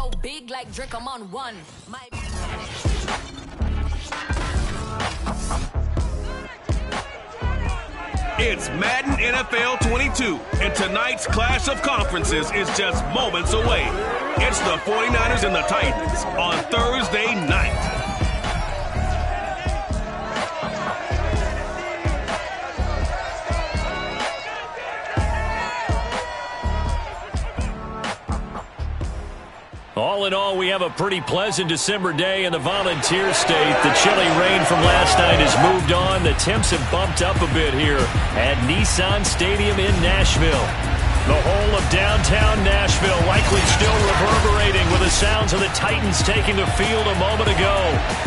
so big like Drake, I'm on one. It's Madden NFL 22, and tonight's clash of conferences is just moments away. It's the 49ers and the Titans on Thursday night. All in all, we have a pretty pleasant December day in the Volunteer State. The chilly rain from last night has moved on. The temps have bumped up a bit here at Nissan Stadium in Nashville. The whole of downtown Nashville likely still reverberating with the sounds of the Titans taking the field a moment ago.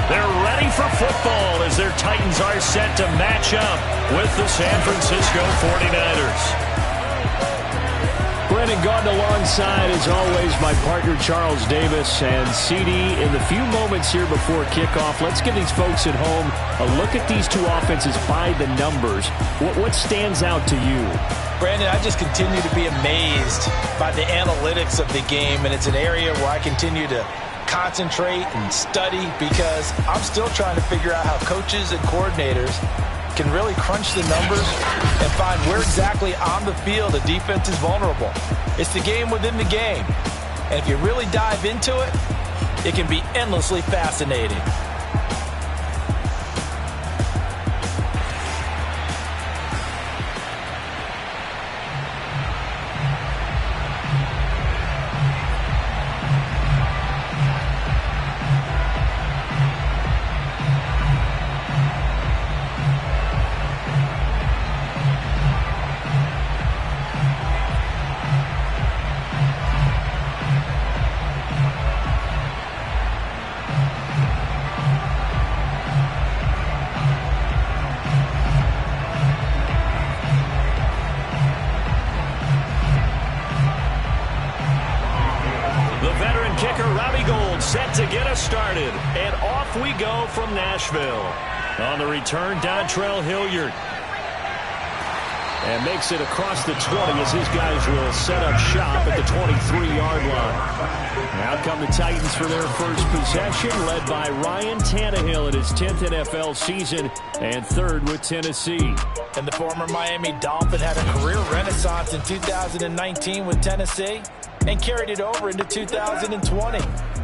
They're ready for football as their Titans are set to match up with the San Francisco 49ers. Brennan Gordon alongside, as always, my partner Charles Davis. And CD, in the few moments here before kickoff, let's give these folks at home a look at these two offenses by the numbers. What stands out to you? Brandon, I just continue to be amazed by the analytics of the game, and it's an area where I continue to concentrate and study because I'm still trying to figure out how coaches and coordinators can really crunch the numbers and find where exactly on the field a defense is vulnerable. It's the game within the game. And if you really dive into it, it can be endlessly fascinating. Set to get us started, and off we go from Nashville. On the return, Dontrell Hilliard. And makes it across the 20 as his guys will set up shop at the 23-yard line. Out come the Titans for their first possession, led by Ryan Tannehill in his 10th NFL season and third with Tennessee. And the former Miami Dolphin had a career renaissance in 2019 with Tennessee and carried it over into 2020.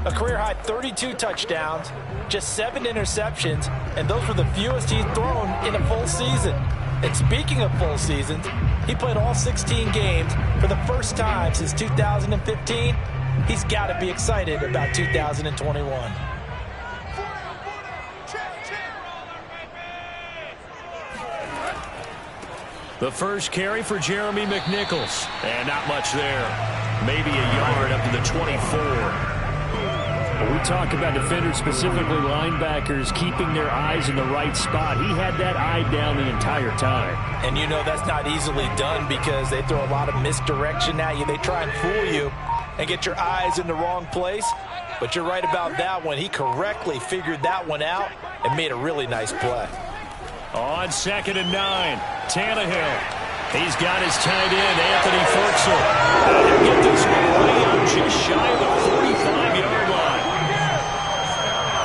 A career-high 32 touchdowns, just 7 interceptions, and those were the fewest he's thrown in a full season. And speaking of full seasons, he played all 16 games for the first time since 2015. He's got to be excited about 2021. The first carry for Jeremy McNichols. And not much there. Maybe a yard up to the 24. When we talk about defenders, specifically linebackers, keeping their eyes in the right spot, he had that eye down the entire time. And you know that's not easily done because they throw a lot of misdirection at you. They try and fool you and get your eyes in the wrong place. But you're right about that one. He correctly figured that one out and made a really nice play. On 2nd and 9, Tannehill. He's got his tight end, Anthony Fortzel. He'll get this one way up just shy of the 45-yard line.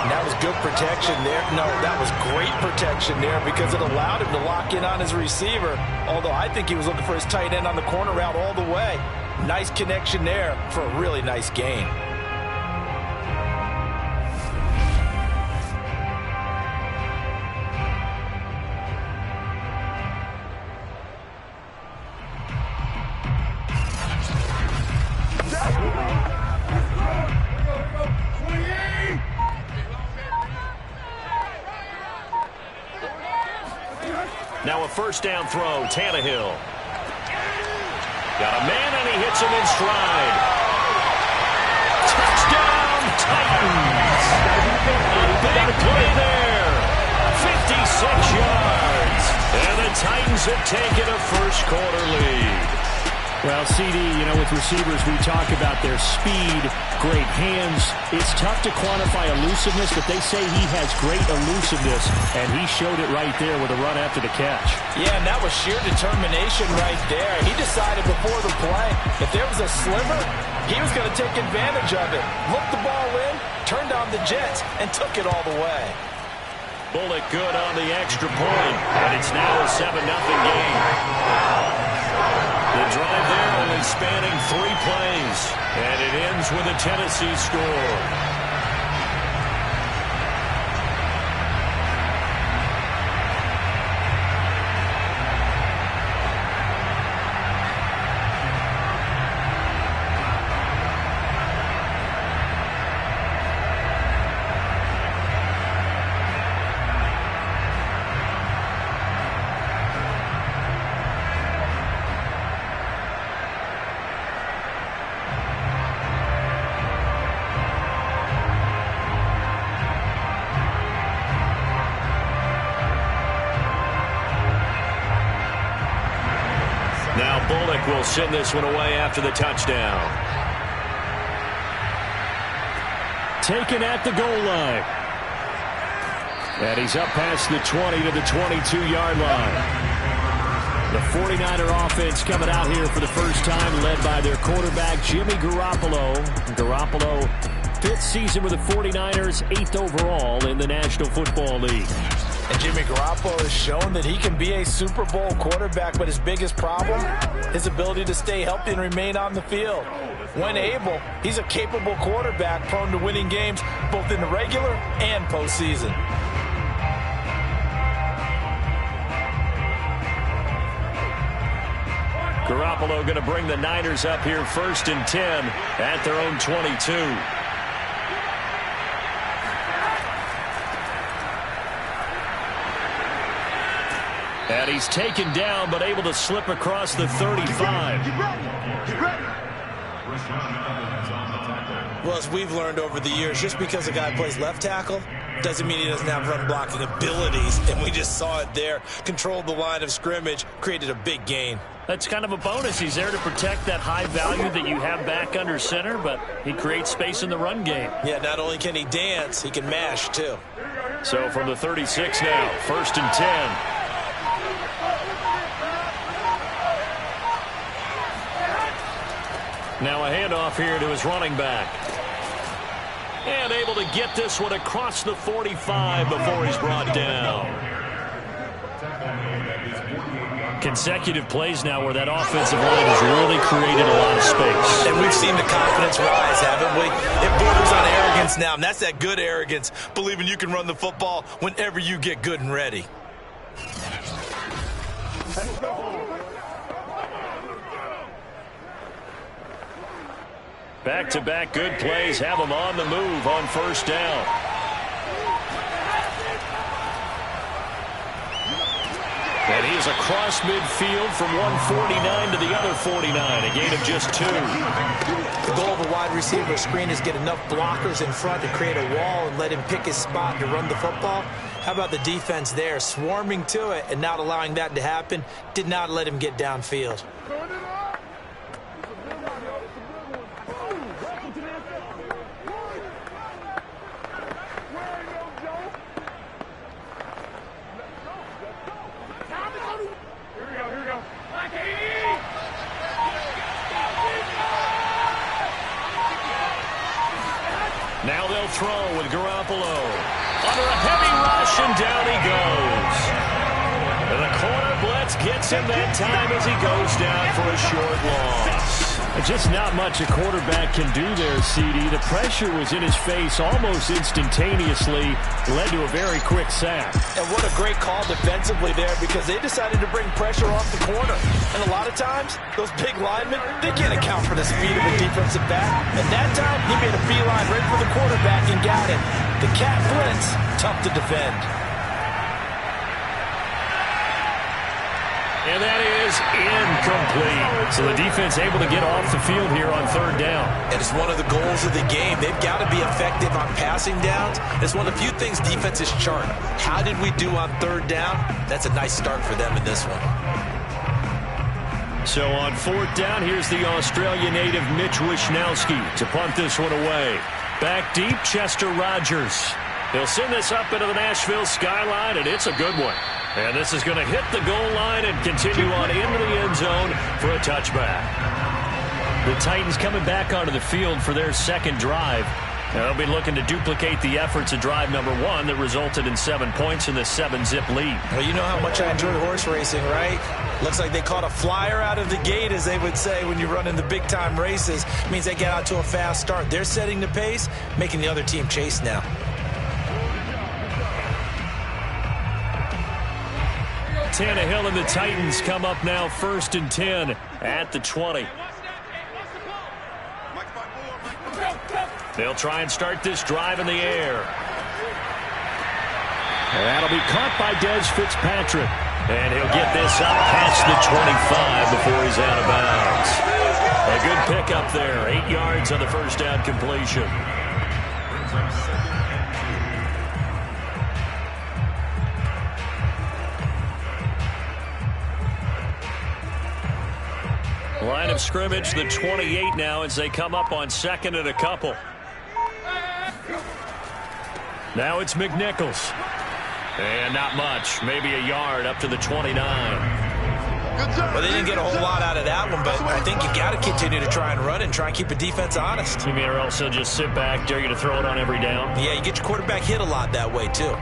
And that was good protection there. No, that was great protection there because it allowed him to lock in on his receiver. Although I think he was looking for his tight end on the corner route all the way. Nice connection there for a really nice gain. Now a first down throw, Tannehill. Got a man and he hits him in stride. Touchdown, Titans. Big play there. 56 yards. And the Titans have taken a first quarter lead. Well, CD, with receivers, we talk about their speed, great hands. It's tough to quantify elusiveness, but they say he has great elusiveness, and he showed it right there with a run after the catch. Yeah, and that was sheer determination right there. He decided before the play, if there was a sliver, he was going to take advantage of it. Looked the ball in, turned on the Jets, and took it all the way. Bullock good on the extra point, and it's now a 7-0 game. The drive there only spanning 3 plays, and it ends with a Tennessee score. Now Bullock will send this one away after the touchdown. Taken at the goal line. And he's up past the 20 to the 22-yard line. The 49er offense coming out here for the first time, led by their quarterback, Jimmy Garoppolo. Garoppolo, 5th season with the 49ers, 8th overall in the National Football League. And Jimmy Garoppolo has shown that he can be a Super Bowl quarterback, but his biggest problem, his ability to stay healthy and remain on the field. When able, he's a capable quarterback prone to winning games both in the regular and postseason. Garoppolo going to bring the Niners up here 1st and 10 at their own 22. And he's taken down, but able to slip across the 35. Well, as we've learned over the years, just because a guy plays left tackle doesn't mean he doesn't have run blocking abilities. And we just saw it there. Controlled the line of scrimmage, created a big gain. That's kind of a bonus. He's there to protect that high value that you have back under center, but he creates space in the run game. Yeah, not only can he dance, he can mash, too. So from the 36 now, 1st and 10. Now a handoff here to his running back. And able to get this one across the 45 before he's brought down. Consecutive plays now where that offensive line has really created a lot of space. And we've seen the confidence rise, haven't we? It borders on arrogance now, and that's that good arrogance, believing you can run the football whenever you get good and ready. Back-to-back good plays have him on the move on 1st down. And he is across midfield from 149 to the other 49, a gain of just 2. The goal of a wide receiver screen is get enough blockers in front to create a wall and let him pick his spot to run the football. How about the defense there, swarming to it and not allowing that to happen? Did not let him get downfield. Now they'll throw with Garoppolo. Under a heavy rush, and down he goes. And the corner blitz gets him that time as he goes down for a short loss. Just not much a quarterback can do there, CD. The pressure was in his face almost instantaneously. Led to a very quick sack. And what a great call defensively there, because they decided to bring pressure off the corner. And a lot of times, those big linemen, they can't account for the speed of a defensive back. And that time, he made a beeline right for the quarterback and got him. The cat blitz, tough to defend. And that is incomplete. So the defense able to get off the field here on 3rd down. And it's one of the goals of the game. They've got to be effective on passing downs. It's one of the few things defenses chart. How did we do on 3rd down? That's a nice start for them in this one. So on 4th down, here's the Australia native Mitch Wishnowsky to punt this one away. Back deep, Chester Rogers. He'll send this up into the Nashville skyline, and it's a good one. And this is going to hit the goal line and continue on into the end zone for a touchback. The Titans coming back onto the field for their second drive. And they'll be looking to duplicate the efforts of drive number 1 that resulted in 7 points in the 7-zip lead. Well, you know how much I enjoy horse racing, right? Looks like they caught a flyer out of the gate, as they would say when you run in the big-time races. It means they get out to a fast start. They're setting the pace, making the other team chase now. Tannehill and the Titans come up now 1st and 10 at the 20. They'll try and start this drive in the air. And that'll be caught by Des Fitzpatrick. And he'll get this up past the 25 before he's out of bounds. A good pickup there. 8 yards on the first down completion. Line of scrimmage, the 28 now as they come up on 2nd and a couple. Now it's McNichols. And not much, maybe a yard up to the 29. Well, they didn't get a whole lot out of that one, but I think you got to continue to try and run and try and keep a defense honest. You mean or else they'll just sit back, dare you to throw it on every down? Yeah, you get your quarterback hit a lot that way, too.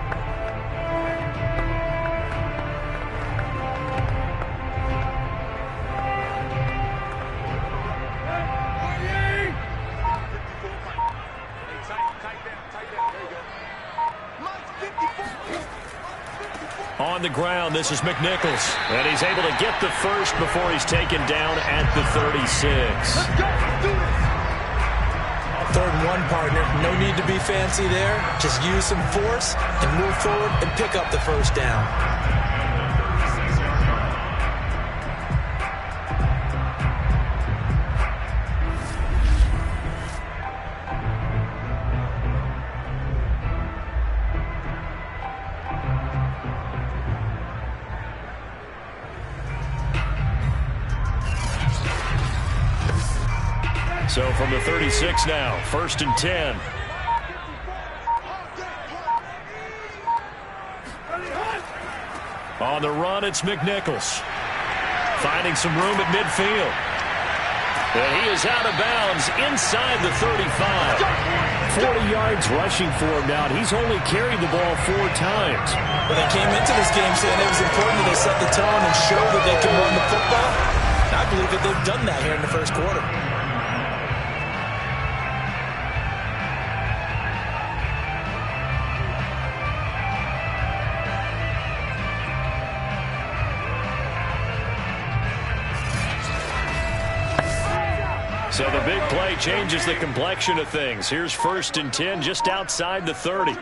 On the ground, this is McNichols. And he's able to get the first before he's taken down at the 36. 3rd and 1, partner. No need to be fancy there. Just use some force and move forward and pick up the first down. So from the 36 now, 1st and 10. On the run, it's McNichols. Finding some room at midfield. And he is out of bounds inside the 35. 40 yards rushing for him now. He's only carried the ball 4 times. When they came into this game saying it was important that they set the tone and show that they can run the football, I believe that they've done that here in the first quarter. So the big play changes the complexion of things. Here's 1st and 10 just outside the 30.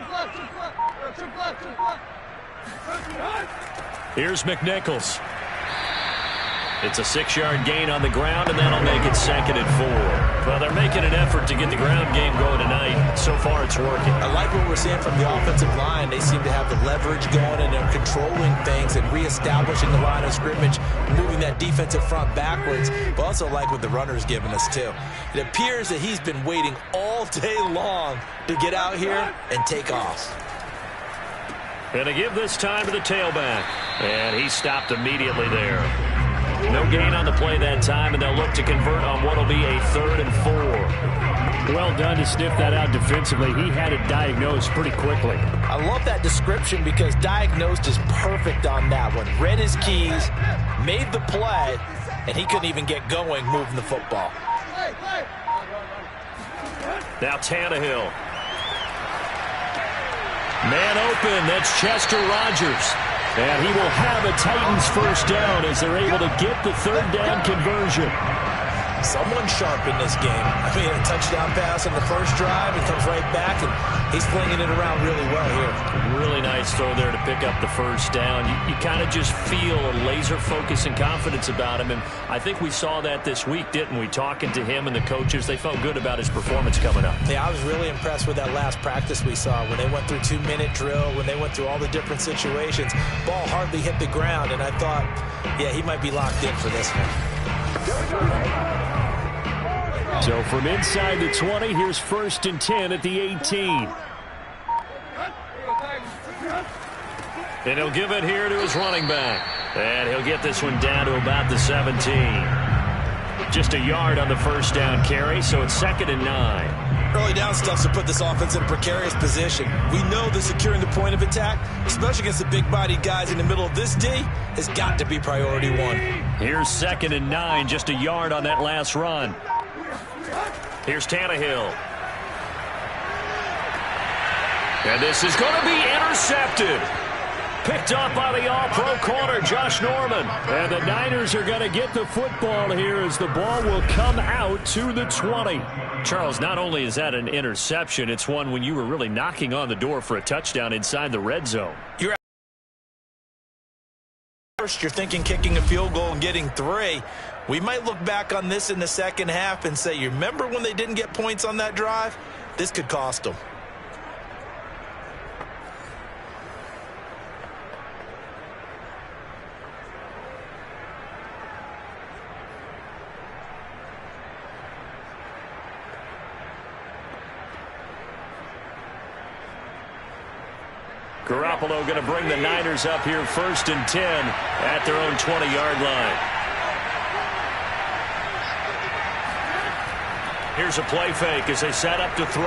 Here's McNichols. It's a 6-yard gain on the ground, and that'll make it 2nd and 4. Well, they're making an effort to get the ground game going tonight. So far, it's working. I like what we're seeing from the offensive line. They seem to have the leverage going, and they're controlling things and reestablishing the line of scrimmage, moving that defensive front backwards. But also like what the runner's giving us, too. It appears that he's been waiting all day long to get out here and take off. And to give this time to the tailback. And he stopped immediately there. No gain on the play that time, and they'll look to convert on what will be a 3rd and 4. Well done to sniff that out defensively. He had it diagnosed pretty quickly. I love that description because diagnosed is perfect on that one. Read his keys, made the play, and he couldn't even get going moving the football. Now Tannehill. Man open, that's Chester Rogers. And he will have a Titans first down as they're able to get the 3rd down conversion. Someone sharp in this game. I mean, a touchdown pass on the first drive. He comes right back, and he's flinging it around really well here. Really nice throw there to pick up the first down. You kind of just feel a laser focus and confidence about him, and I think we saw that this week, didn't we? Talking to him and the coaches, they felt good about his performance coming up. Yeah, I was really impressed with that last practice we saw when they went through 2-minute drill, when they went through all the different situations. Ball hardly hit the ground, and I thought, yeah, he might be locked in for this one. So from inside the 20, here's 1st and 10 at the 18. And he'll give it here to his running back. And he'll get this one down to about the 17. Just a yard on the first down carry, so it's 2nd and 9. Early down stuff to put this offense in a precarious position. We know that securing the point of attack, especially against the big-bodied guys in the middle of this D, has got to be priority one. Here's 2nd and 9, just a yard on that last run. Here's Tannehill. And this is going to be intercepted. Picked off by the all-pro corner, Josh Norman. And the Niners are going to get the football here as the ball will come out to the 20. Charles, not only is that an interception, it's one when you were really knocking on the door for a touchdown inside the red zone. First, you're thinking kicking a field goal and getting 3. We might look back on this in the second half and say, you remember when they didn't get points on that drive? This could cost them. Garoppolo going to bring the Niners up here 1st and 10 at their own 20-yard line. Here's a play fake as they set up to throw.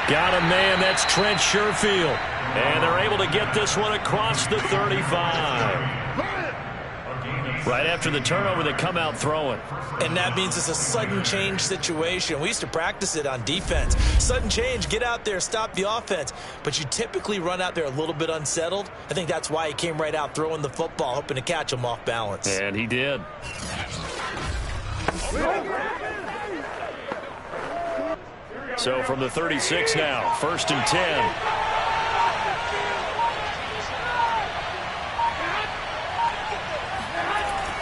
Got a man, that's Trent Sherfield. And they're able to get this one across the 35. Right after the turnover, they come out throwing. And that means it's a sudden change situation. We used to practice it on defense. Sudden change, get out there, stop the offense. But you typically run out there a little bit unsettled. I think that's why he came right out throwing the football, hoping to catch him off balance. And he did. So from the 36 now, 1st and 10.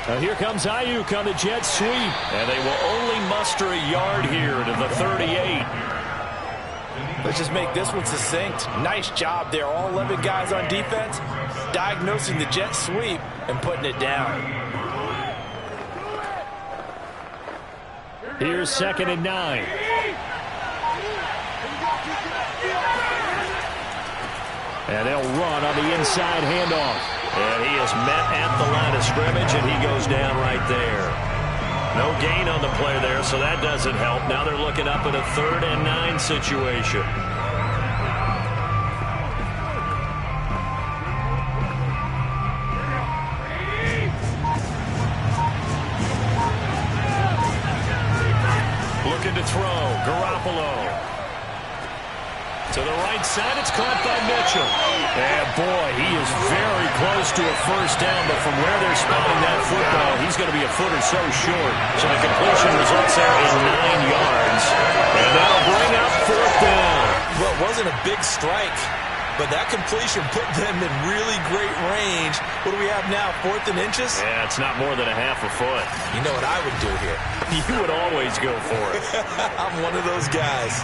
Now here comes Ayuk on the jet sweep. And they will only muster a yard here to the 38. Let's just make this one succinct. Nice job there. All 11 guys on defense diagnosing the jet sweep and putting it down. Here's 2nd and 9. And they'll run on the inside handoff. And he is met at the line of scrimmage, and he goes down right there. No gain on the play there, so that doesn't help. Now they're looking up at a 3rd and 9 situation. Looking to throw. Garoppolo. To the right side, it's caught by Mitchell. And boy, he is very close to a first down, but from where they're spotting that football, he's going to be a foot or so short. So the completion results there in 9 yards. And that'll bring up 4th down. Well, it wasn't a big strike, but that completion put them in really great range. What do we have now, 4th and inches? Yeah, it's not more than a half a foot. You know what I would do here? You would always go for it. I'm one of those guys.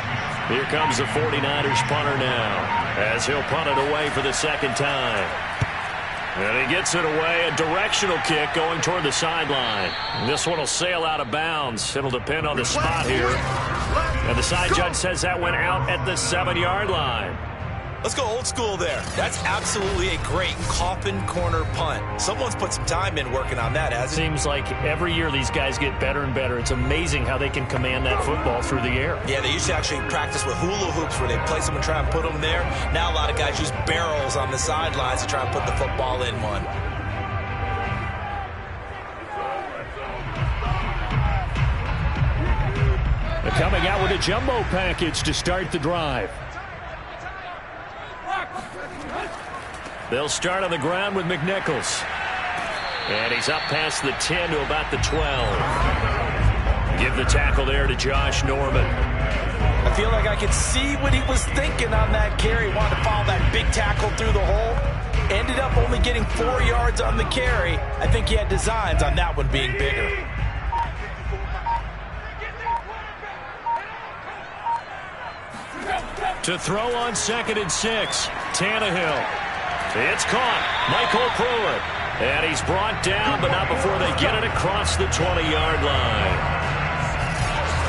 Here comes the 49ers punter now as he'll punt it away for the 2nd time. And he gets it away, a directional kick going toward the sideline. This one will sail out of bounds. It'll depend on the spot here. And the side judge says that went out at the 7-yard line. Let's go old school there. That's absolutely a great coffin corner punt. Someone's put some time in working on that, hasn't it? Seems like every year these guys get better and better. It's amazing how they can command that football through the air. Yeah, they used to actually practice with hula hoops where they place them and try and put them there. Now a lot of guys use barrels on the sidelines to try and put the football in one. They're coming out with a jumbo package to start the drive. They'll start on the ground with McNichols. And he's up past the 10 to about the 12. Give the tackle there to Josh Norman. I feel like I could see what he was thinking on that carry. Wanted to follow that big tackle through the hole. Ended up only getting 4 yards on the carry. I think he had designs on that one being bigger. To throw on 2nd and 6. Tannehill. It's caught. Michael Pruitt. And he's brought down, but not before they get it across the 20-yard line.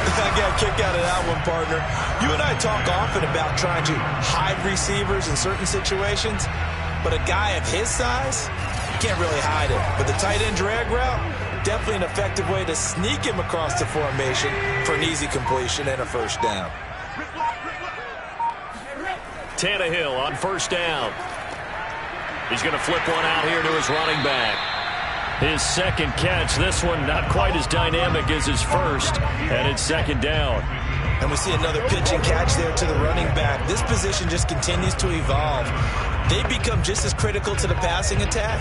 I got a kick out of that one, partner. You and I talk often about trying to hide receivers in certain situations, but a guy of his size, you can't really hide it. But the tight end drag route, definitely an effective way to sneak him across the formation for an easy completion and a first down. Tannehill on first down. He's going to flip one out here to his running back. His second catch, this one not quite as dynamic as his first, and it's second down. And we see another pitch and catch there to the running back. This position just continues to evolve. They become just as critical to the passing attack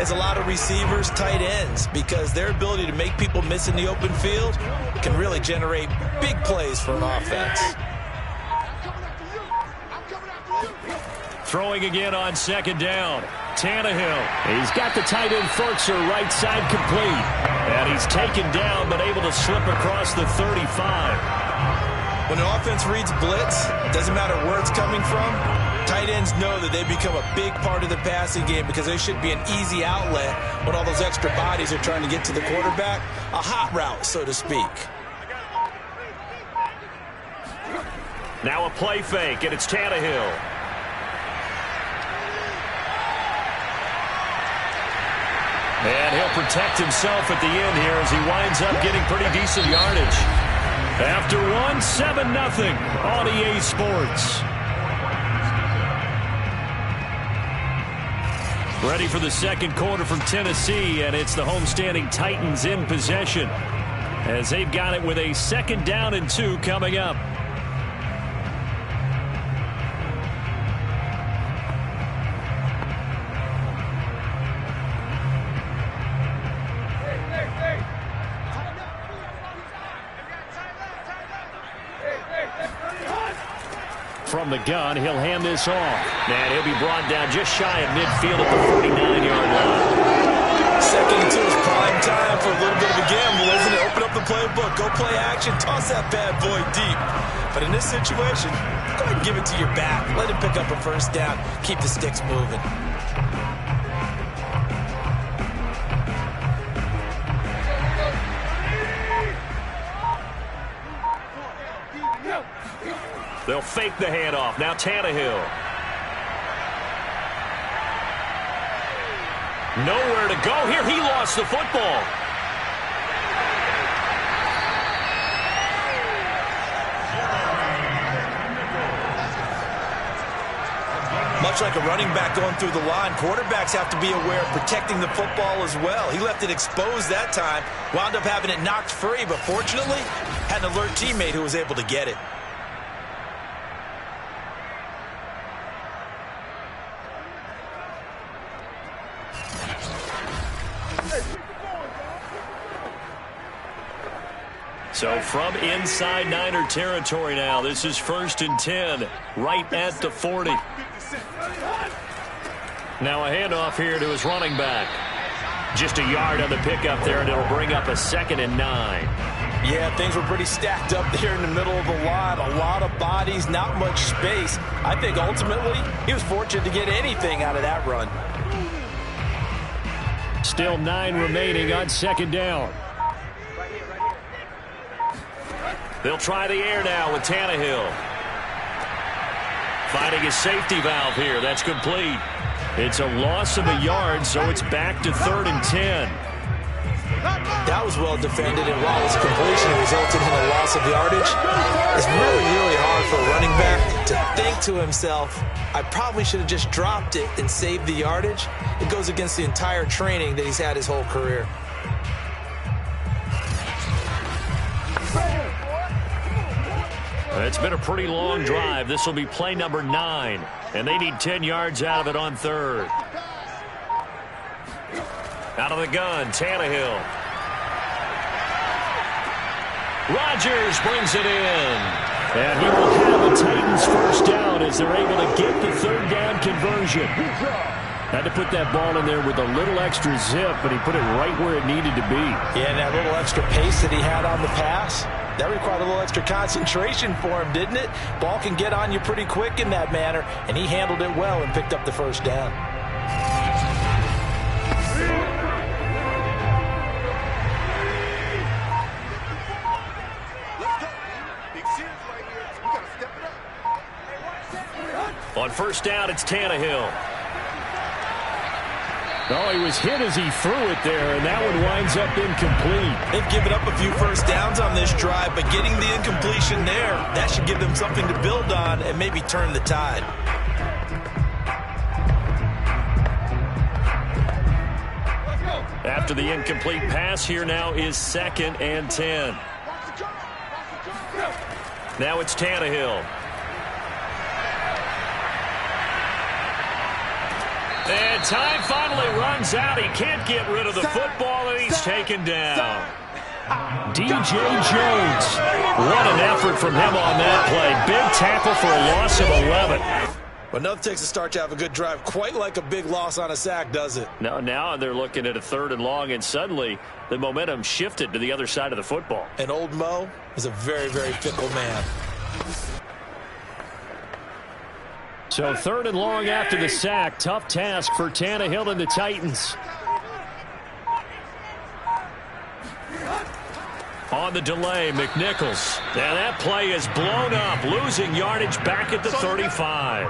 as a lot of receivers, tight ends, because their ability to make people miss in the open field can really generate big plays for an offense. Throwing again on second down. Tannehill. He's got the tight end Furtzer right side complete. And he's taken down but able to slip across the 35. When an offense reads blitz, it doesn't matter where it's coming from, tight ends know that they become a big part of the passing game because they should be an easy outlet when all those extra bodies are trying to get to the quarterback. A hot route, so to speak. Now a play fake, and it's Tannehill. And he'll protect himself at the end here as he winds up getting pretty decent yardage. After one, 7-0 on EA Sports. Ready for the second quarter from Tennessee, and it's the homestanding Titans in possession as they've got it with a 2nd down and 2 coming up. From the gun, he'll hand this off. And he'll be brought down just shy of midfield at the 49-yard line. 2nd and 2 is prime time for a little bit of a gamble, isn't it? Open up the playbook, go play action, toss that bad boy deep. But in this situation, go ahead and give it to your back. Let him pick up a first down. Keep the sticks moving. They'll fake the handoff. Now Tannehill. Nowhere to go here. He lost the football. Much like a running back going through the line, quarterbacks have to be aware of protecting the football as well. He left it exposed that time, wound up having it knocked free, but fortunately had an alert teammate who was able to get it. So from inside Niner territory now, this is 1st and 10, right at the 40. Now a handoff here to his running back. Just a yard on the pickup there, and it'll bring up a 2nd and 9. Yeah, things were pretty stacked up there in the middle of the line. A lot of bodies, not much space. I think ultimately he was fortunate to get anything out of that run. Still 9 remaining on 2nd down. They'll try the air now with Tannehill. Finding his safety valve here. That's complete. It's a loss of a yard, so it's back to 3rd and 10. That was well defended, and while his completion resulted in a loss of yardage, it's really, really hard for a running back to think to himself, I probably should have just dropped it and saved the yardage. It goes against the entire training that he's had his whole career. It's been a pretty long drive. This will be play number 9, and they need 10 yards out of it on 3rd. Out of the gun, Tannehill. Rodgers brings it in. And he will have the Titans first down as they're able to get the 3rd down conversion. Had to put that ball in there with a little extra zip, but he put it right where it needed to be. Yeah, and that little extra pace that he had on the pass, that required a little extra concentration for him, didn't it? Ball can get on you pretty quick in that manner, and he handled it well and picked up the first down. On first down, it's Tannehill. Oh, he was hit as he threw it there, and that one winds up incomplete. They've given up a few first downs on this drive, but getting the incompletion there, that should give them something to build on and maybe turn the tide. After the incomplete pass, here now is 2nd and 10. Now it's Tannehill. And time finally runs out. He can't get rid of the football, and he's taken down. DJ Jones. What an effort from him on that play. Big tackle for a loss of 11. But enough takes a start to have a good drive. Quite like a big loss on a sack, does it? Now they're looking at a 3rd and long, and suddenly the momentum shifted to the other side of the football. And old Mo is a very, very fickle man. So 3rd and long after the sack. Tough task for Tannehill and the Titans. On the delay, McNichols. And that play is blown up, losing yardage back at the 35.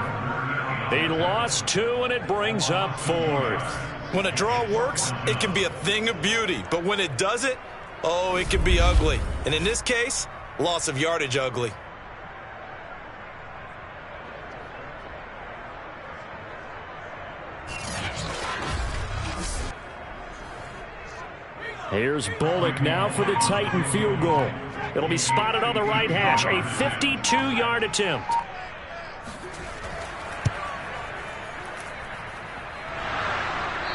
He lost 2, and it brings up 4th. When a draw works, it can be a thing of beauty. But when it doesn't, oh, it can be ugly. And in this case, loss of yardage ugly. Here's Bullock now for the Titan field goal. It'll be spotted on the right hash. A 52-yard attempt.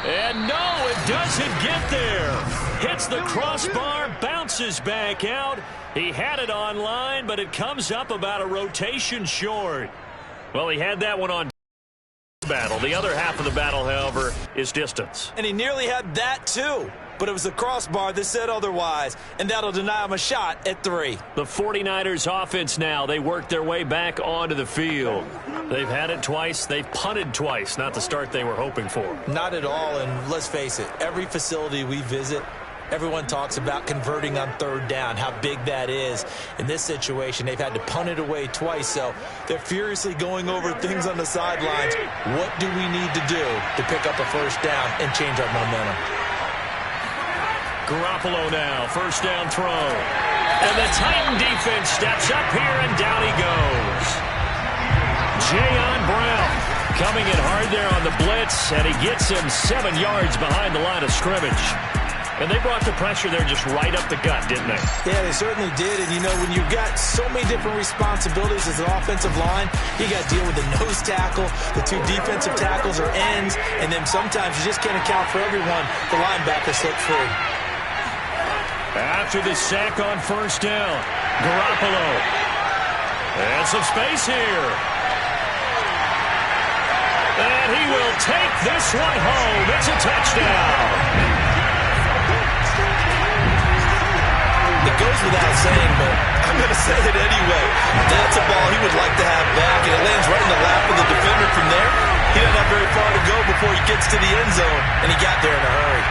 And no, it doesn't get there. Hits the crossbar, bounces back out. He had it on line, but it comes up about a rotation short. Well, he had that one on battle. The other half of the battle, however, is distance. And he nearly had that, too. But it was the crossbar that said otherwise, and that'll deny him a shot at 3. The 49ers offense now, they worked their way back onto the field. They've had it twice. They've punted twice. Not the start they were hoping for. Not at all, and let's face it, every facility we visit, everyone talks about converting on 3rd down, how big that is. In this situation, they've had to punt it away twice, so they're furiously going over things on the sidelines. What do we need to do to pick up a first down and change our momentum? Garoppolo now, first down throw. And the Titan defense steps up here, and down he goes. Jayon Brown coming in hard there on the blitz, and he gets him 7 yards behind the line of scrimmage. And they brought the pressure there just right up the gut, didn't they? Yeah, they certainly did. And, you know, when you've got so many different responsibilities as an offensive line, you got to deal with the nose tackle, the 2 defensive tackles or ends, and then sometimes you just can't account for everyone. The linebacker slipped free. After the sack on first down, Garoppolo. And some space here. And he will take this one home. It's a touchdown. It goes without saying, but I'm going to say it anyway. That's a ball he would like to have back, and it lands right in the lap of the defender from there. He doesn't have very far to go before he gets to the end zone, and he got there in a hurry.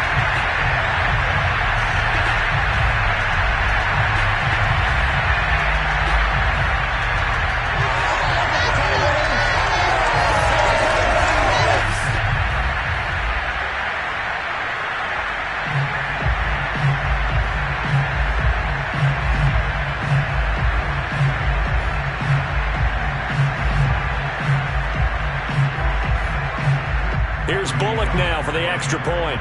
Here's Bullock now for the extra point.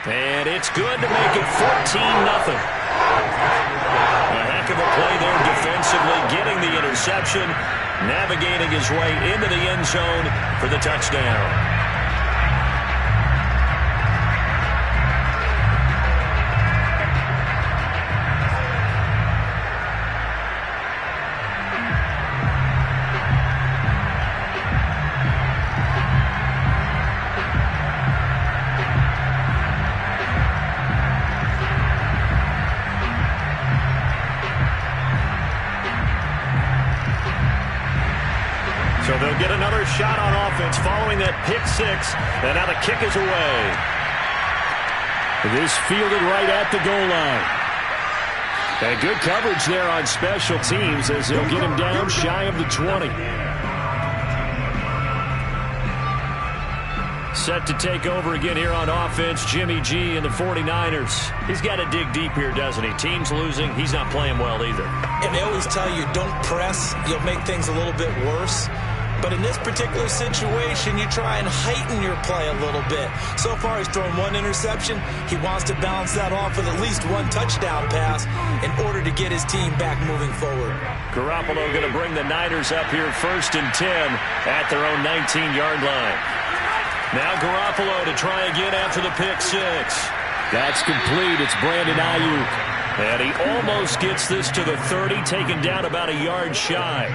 And it's good to make it 14-0. A heck of a play there defensively, getting the interception, navigating his way into the end zone for the touchdown. So they'll get another shot on offense following that pick 6, and now the kick is away. It is fielded right at the goal line. And good coverage there on special teams as they'll get him down shy of the 20. Set to take over again here on offense, Jimmy G and the 49ers. He's got to dig deep here, doesn't he? Team's losing. He's not playing well either. And they always tell you, don't press. You'll make things a little bit worse. But in this particular situation, you try and heighten your play a little bit. So far, he's thrown one interception. He wants to balance that off with at least one touchdown pass in order to get his team back moving forward. Garoppolo going to bring the Niners up here 1st and 10 at their own 19-yard line. Now Garoppolo to try again after the pick six. That's complete. It's Brandon Ayuk. And he almost gets this to the 30, taken down about a yard shy.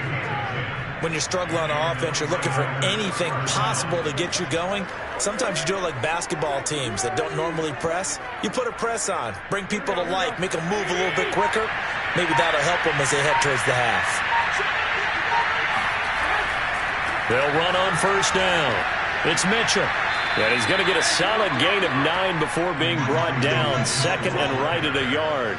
When you're struggling on offense, you're looking for anything possible to get you going. Sometimes you do it like basketball teams that don't normally press. You put a press on, bring people to life, make them move a little bit quicker. Maybe that'll help them as they head towards the half. They'll run on 1st down. It's Mitchell. And he's going to get a solid gain of 9 before being brought down. 2nd and right at a yard.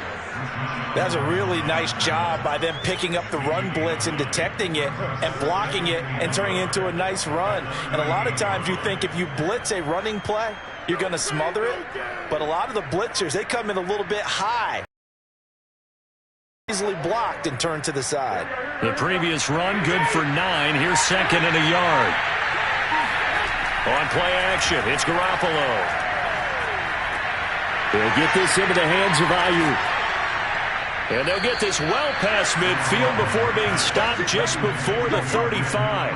That's a really nice job by them picking up the run blitz and detecting it and blocking it and turning it into a nice run. And a lot of times you think if you blitz a running play, you're going to smother it. But a lot of the blitzers, they come in a little bit high. Easily blocked and turned to the side. The previous run, good for 9. Here's 2nd and a yard. On play action, it's Garoppolo. They'll get this into the hands of Ayuk. And they'll get this well past midfield before being stopped just before the 35.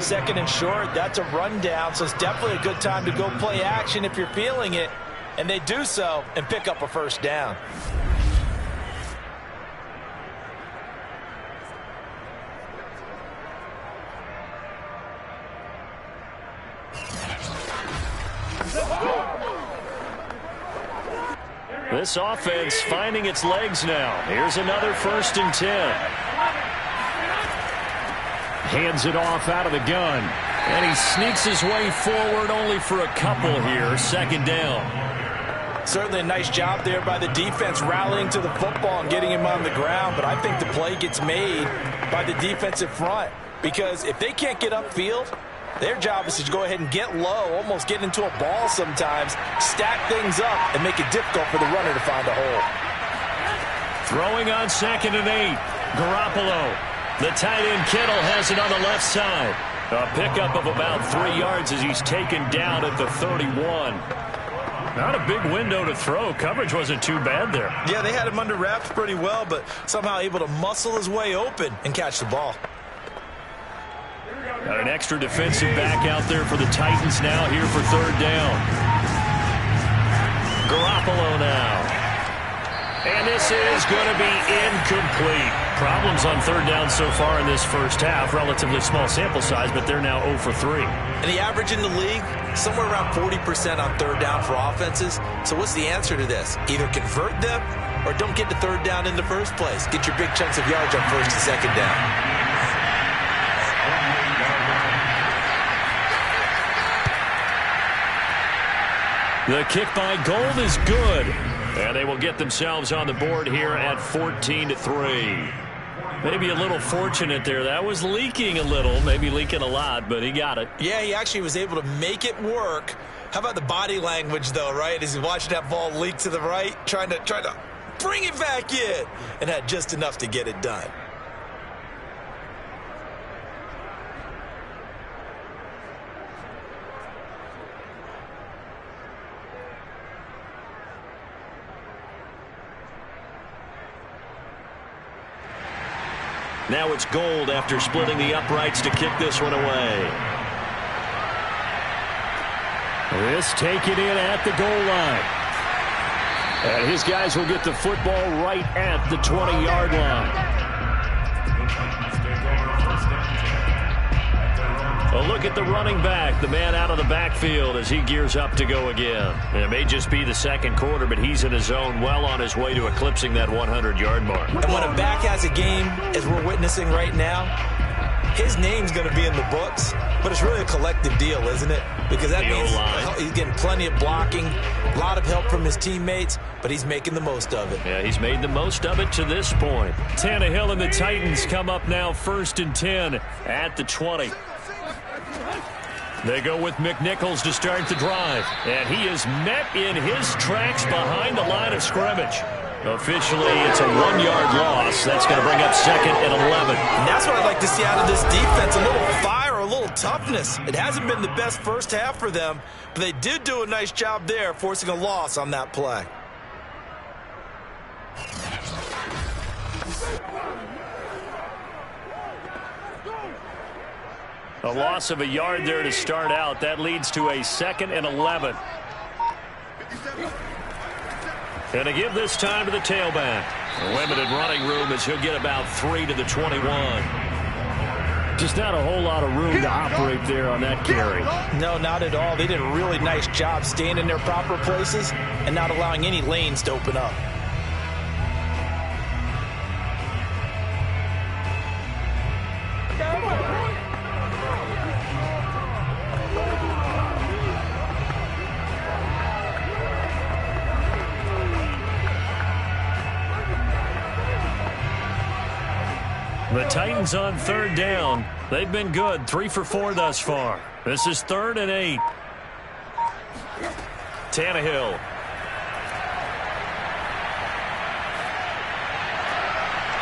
2nd and short, that's a rundown, so it's definitely a good time to go play action if you're feeling it. And they do so and pick up a 1st down. This offense finding its legs now. Here's another 1st and 10. Hands it off out of the gun. And he sneaks his way forward only for a couple here. 2nd down. Certainly a nice job there by the defense rallying to the football and getting him on the ground. But I think the play gets made by the defensive front. Because if they can't get upfield, their job is to go ahead and get low, almost get into a ball sometimes, stack things up, and make it difficult for the runner to find a hole. Throwing on 2nd and 8. Garoppolo. The tight end Kittle has it on the left side. A pickup of about 3 yards as he's taken down at the 31. Not a big window to throw. Coverage wasn't too bad there. Yeah, they had him under wraps pretty well, but somehow able to muscle his way open and catch the ball. Got an extra defensive back out there for the Titans now here for 3rd down. Garoppolo now. And this is going to be incomplete. Problems on 3rd down so far in this first half. Relatively small sample size, but they're now 0 for 3. And the average in the league, somewhere around 40% on 3rd down for offenses. So what's the answer to this? Either convert them or don't get to 3rd down in the first place. Get your big chunks of yards on 1st and 2nd down. The kick by Gold is good. And they will get themselves on the board here at 14-3. Maybe a little fortunate there. That was leaking a little, maybe leaking a lot, but he got it. Yeah, he actually was able to make it work. How about the body language, though, right? As he's watching that ball leak to the right, trying to bring it back in, and had just enough to get it done. Now it's Gold after splitting the uprights to kick this one away. This taken in at the goal line. And his guys will get the football right at the 20-yard line. A look at the running back, the man out of the backfield as he gears up to go again. And it may just be the second quarter, but he's in his zone, well on his way to eclipsing that 100-yard mark. And when a back has a game, as we're witnessing right now, his name's going to be in the books, but it's really a collective deal, isn't it? Because that means he's getting plenty of blocking, a lot of help from his teammates, but he's making the most of it. Yeah, he's made the most of it to this point. Tannehill and the Titans come up now 1st and 10 at the 20. They go with McNichols to start the drive, and he is met in his tracks behind the line of scrimmage. Officially, it's a 1-yard loss. That's going to bring up 2nd and 11. And that's what I'd like to see out of this defense, a little fire, a little toughness. It hasn't been the best first half for them, but they did do a nice job there, forcing a loss on that play. A loss of a yard there to start out. That leads to a 2nd and 11. And to give this time to the tailback. Limited running room as he'll get about 3 to the 21. Just not a whole lot of room to operate there on that carry. No, not at all. They did a really nice job staying in their proper places and not allowing any lanes to open up. The Titans on 3rd down. They've been good, 3 for 4 thus far. This is 3rd and 8. Tannehill.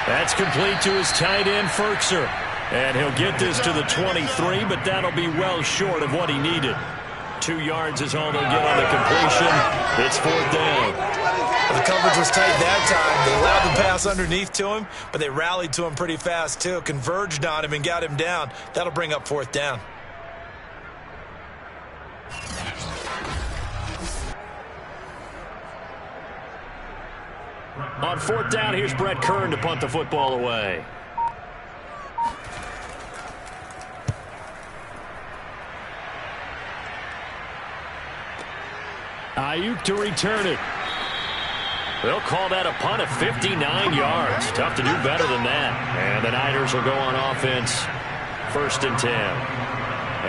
That's complete to his tight end, Firkser. And he'll get this to the 23, but that'll be well short of what he needed. 2 yards is all they'll get on the completion. It's 4th down. The coverage was tight that time. They allowed the pass underneath to him, but they rallied to him pretty fast, too. Converged on him and got him down. That'll bring up 4th down. On 4th down, here's Brett Kern to punt the football away. Ayuk to return it. They'll call that a punt of 59 yards. Tough to do better than that. And the Niners will go on offense. 1st and 10.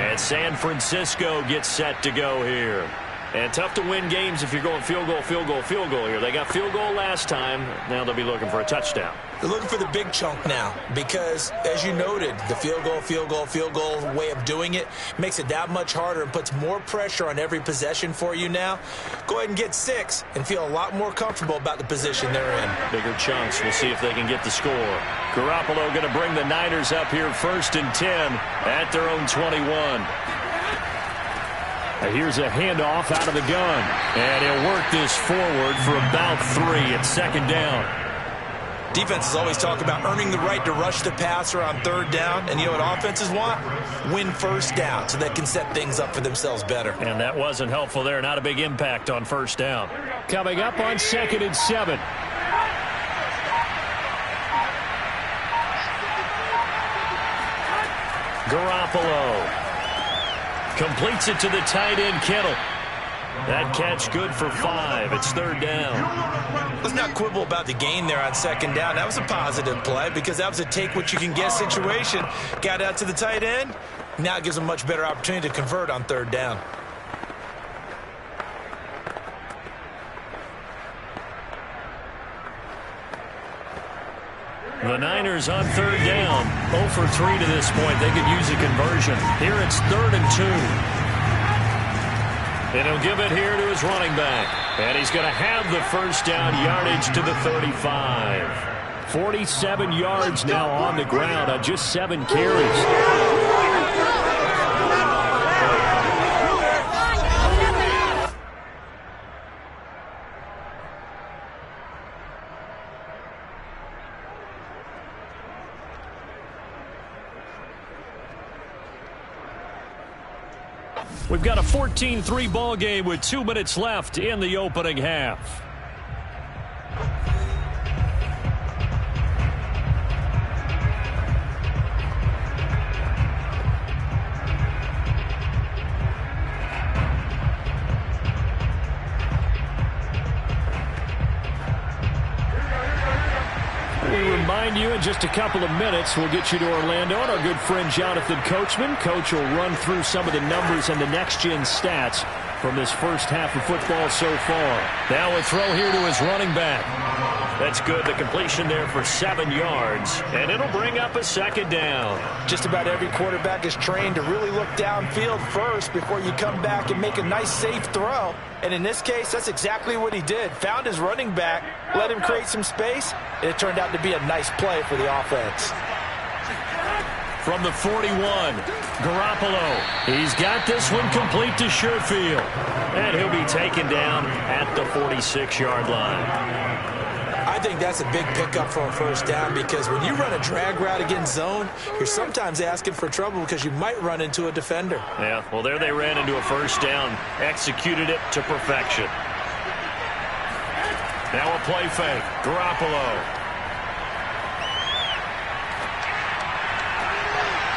And San Francisco gets set to go here. And tough to win games if you're going field goal, field goal, field goal here. They got field goal last time. Now they'll be looking for a touchdown. They're looking for the big chunk now because, as you noted, the field goal way of doing it makes it that much harder and puts more pressure on every possession for you now. Go ahead and get 6 and feel a lot more comfortable about the position they're in. Bigger chunks. We'll see if they can get the score. Garoppolo going to bring the Niners up here 1st and 10 at their own 21. Here's a handoff out of the gun. And he'll work this forward for about 3 at 2nd down. Defenses always talk about earning the right to rush the passer on 3rd down. And you know what offenses want? Win 1st down so they can set things up for themselves better. And that wasn't helpful there. Not a big impact on 1st down. Coming up on 2nd and 7. Garoppolo completes it to the tight end, Kittle. That catch good for 5. It's 3rd down. Let's not quibble about the gain there on 2nd down. That was a positive play because that was a take-what-you-can-get situation. Got out to the tight end. Now it gives them a much better opportunity to convert on 3rd down. The Niners on 3rd down. 0 for 3 to this point. They could use a conversion. Here it's 3rd and 2. And he'll give it here to his running back. And he's going to have the 1st down yardage to the 35. 47 yards now on the ground on just 7 carries. We've got a 14-3 ball game with 2 minutes left in the opening half. remind you, in just a couple of minutes, we'll get you to Orlando, and our good friend Jonathan Coachman. Coach will run through some of the numbers and the next-gen stats from this first half of football so far. Now a throw here to his running back. That's good. The completion there for 7 yards, and it'll bring up a second down. Just about every quarterback is trained to really look downfield first before you come back and make a nice, safe throw. And in this case, that's exactly what he did. Found his running back, let him create some space, and it turned out to be a nice play for the offense. From the 41, Garoppolo. He's got this one complete to Sherfield. And he'll be taken down at the 46-yard line. I think that's a big pickup for a first down, because when you run a drag route against zone, you're sometimes asking for trouble because you might run into a defender. Yeah, well, there they ran into a first down. Executed it to perfection. Now a play fake. Garoppolo.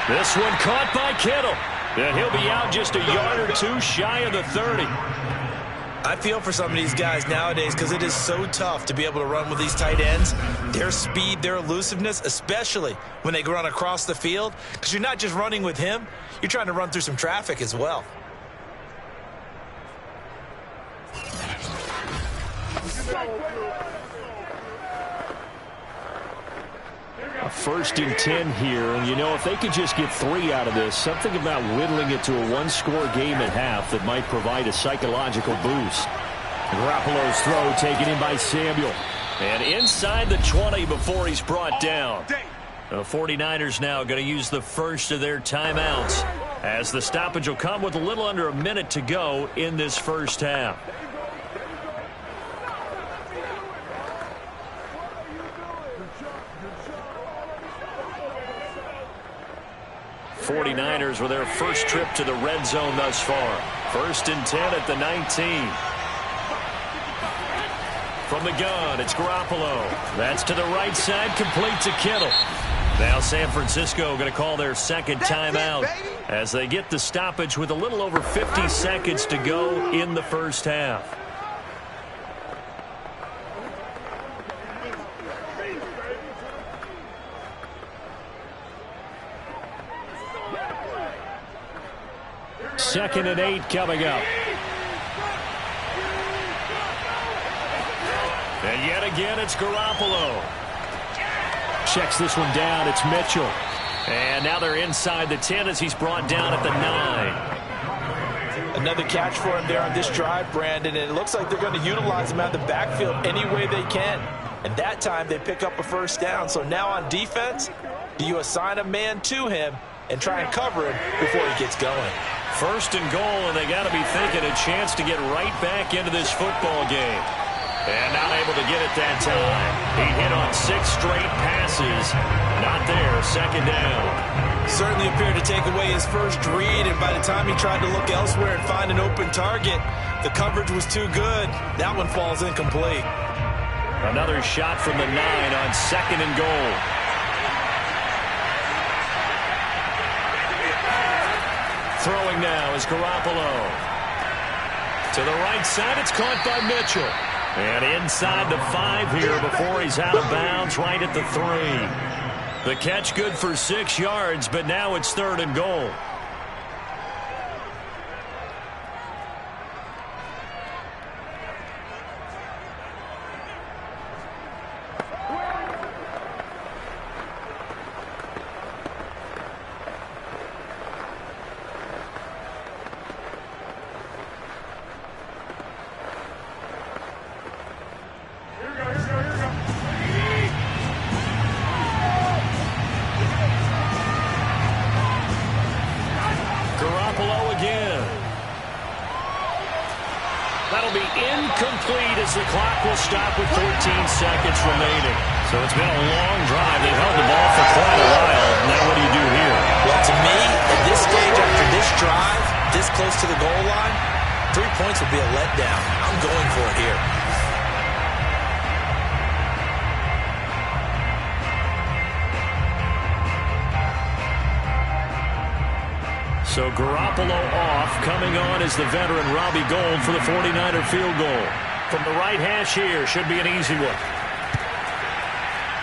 This one caught by Kittle. And he'll be out just a yard or two shy of the 30. I feel for some of these guys nowadays, because it is so tough to be able to run with these tight ends. Their speed, their elusiveness, especially when they run across the field, because you're not just running with him, you're trying to run through some traffic as well. A 1st and 10 here, and you know, if they could just get 3 out of this, something about whittling it to a one-score game at half that might provide a psychological boost. Garoppolo's throw taken in by Samuel. And inside the 20 before he's brought down. The 49ers now going to use the first of their timeouts, as the stoppage will come with a little under a minute to go in this first half. '49ers with their first trip to the red zone thus far. 1st and 10 at the 19. From the gun, it's Garoppolo. That's to the right side, complete to Kittle. Now San Francisco going to call their second timeout as they get the stoppage with a little over 50 seconds to go in the first half. Second and 8 coming up. And yet again, it's Garoppolo. Checks this one down. It's Mitchell. And now they're inside the 10 as he's brought down at the 9. Another catch for him there on this drive, Brandon, and it looks like they're going to utilize him out of the backfield any way they can. And that time they pick up a first down. So now on defense, do you assign a man to him and try and cover him before he gets going? 1st and goal, and they got to be thinking a chance to get right back into this football game. And not able to get it that time. He hit on 6 straight passes. Not there. 2nd down. Certainly appeared to take away his first read, and by the time he tried to look elsewhere and find an open target, the coverage was too good. That one falls incomplete. Another shot from the 9 on 2nd and goal. Throwing now is Garoppolo. To the right side, it's caught by Mitchell. And inside the 5 here before he's out of bounds, right at the 3. The catch good for 6 yards, but now it's 3rd and goal. Incomplete as the clock will stop with 14 seconds remaining. So it's been a long drive. They've held the ball for quite a while. Now what do you do here? Well, to me, at this stage after this drive, this close to the goal line, 3 points would be a letdown. I'm going for it here. So Garoppolo off. Coming on is the veteran Robbie Gould for the 49er field goal. From the right hash here, should be an easy one.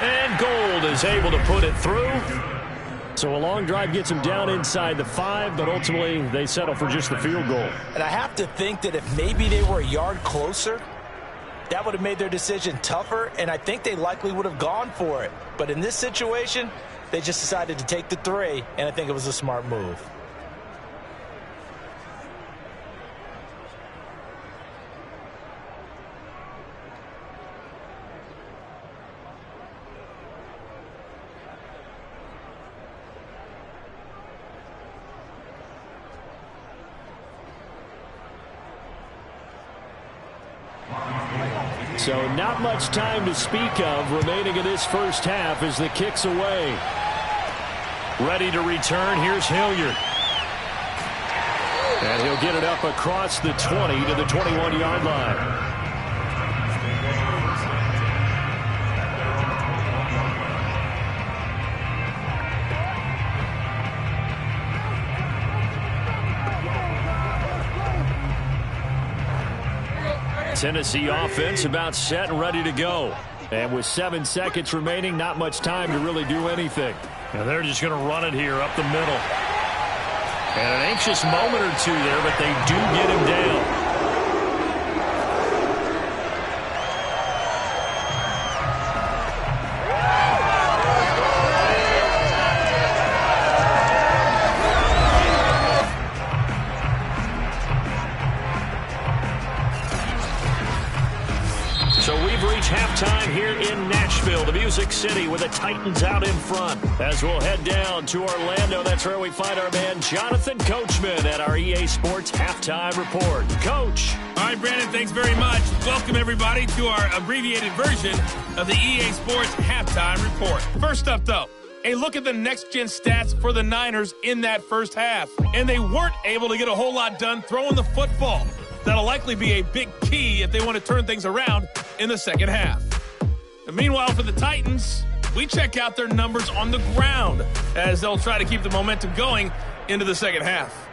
And Gold is able to put it through. So a long drive gets him down inside the 5, but ultimately they settle for just the field goal. And I have to think that if maybe they were a yard closer, that would have made their decision tougher, and I think they likely would have gone for it. But in this situation, they just decided to take the 3, and I think it was a smart move. So not much time to speak of remaining in this first half as the kick's away. Ready to return, here's Hilliard. And he'll get it up across the 20 to the 21-yard line. Tennessee offense about set and ready to go. And with 7 seconds remaining, not much time to really do anything. Now they're just going to run it here up the middle. And an anxious moment or two there, but they do get him down. Halftime here in Nashville, the Music City, with the Titans out in front. As we'll head down to Orlando, that's where we find our man Jonathan Coachman at our EA Sports Halftime Report. Coach. All right, Brandon, thanks very much. Welcome, everybody, to our abbreviated version of the EA Sports Halftime Report. First up, though, a look at the next-gen stats for the Niners in that first half. And they weren't able to get a whole lot done throwing the football. That'll likely be a big key if they want to turn things around in the second half. And meanwhile, for the Titans, we check out their numbers on the ground as they'll try to keep the momentum going into the second half.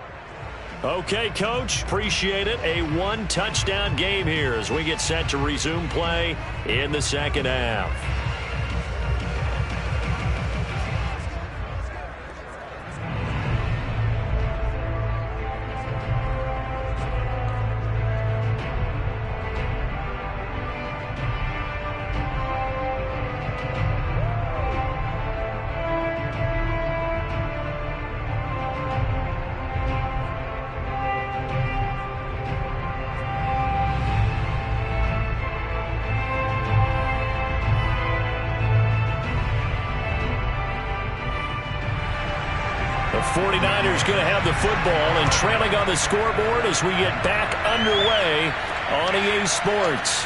Okay, Coach, appreciate it. A 1-touchdown game here as we get set to resume play in the second half. The 49ers going to have the football and trailing on the scoreboard as we get back underway on EA Sports.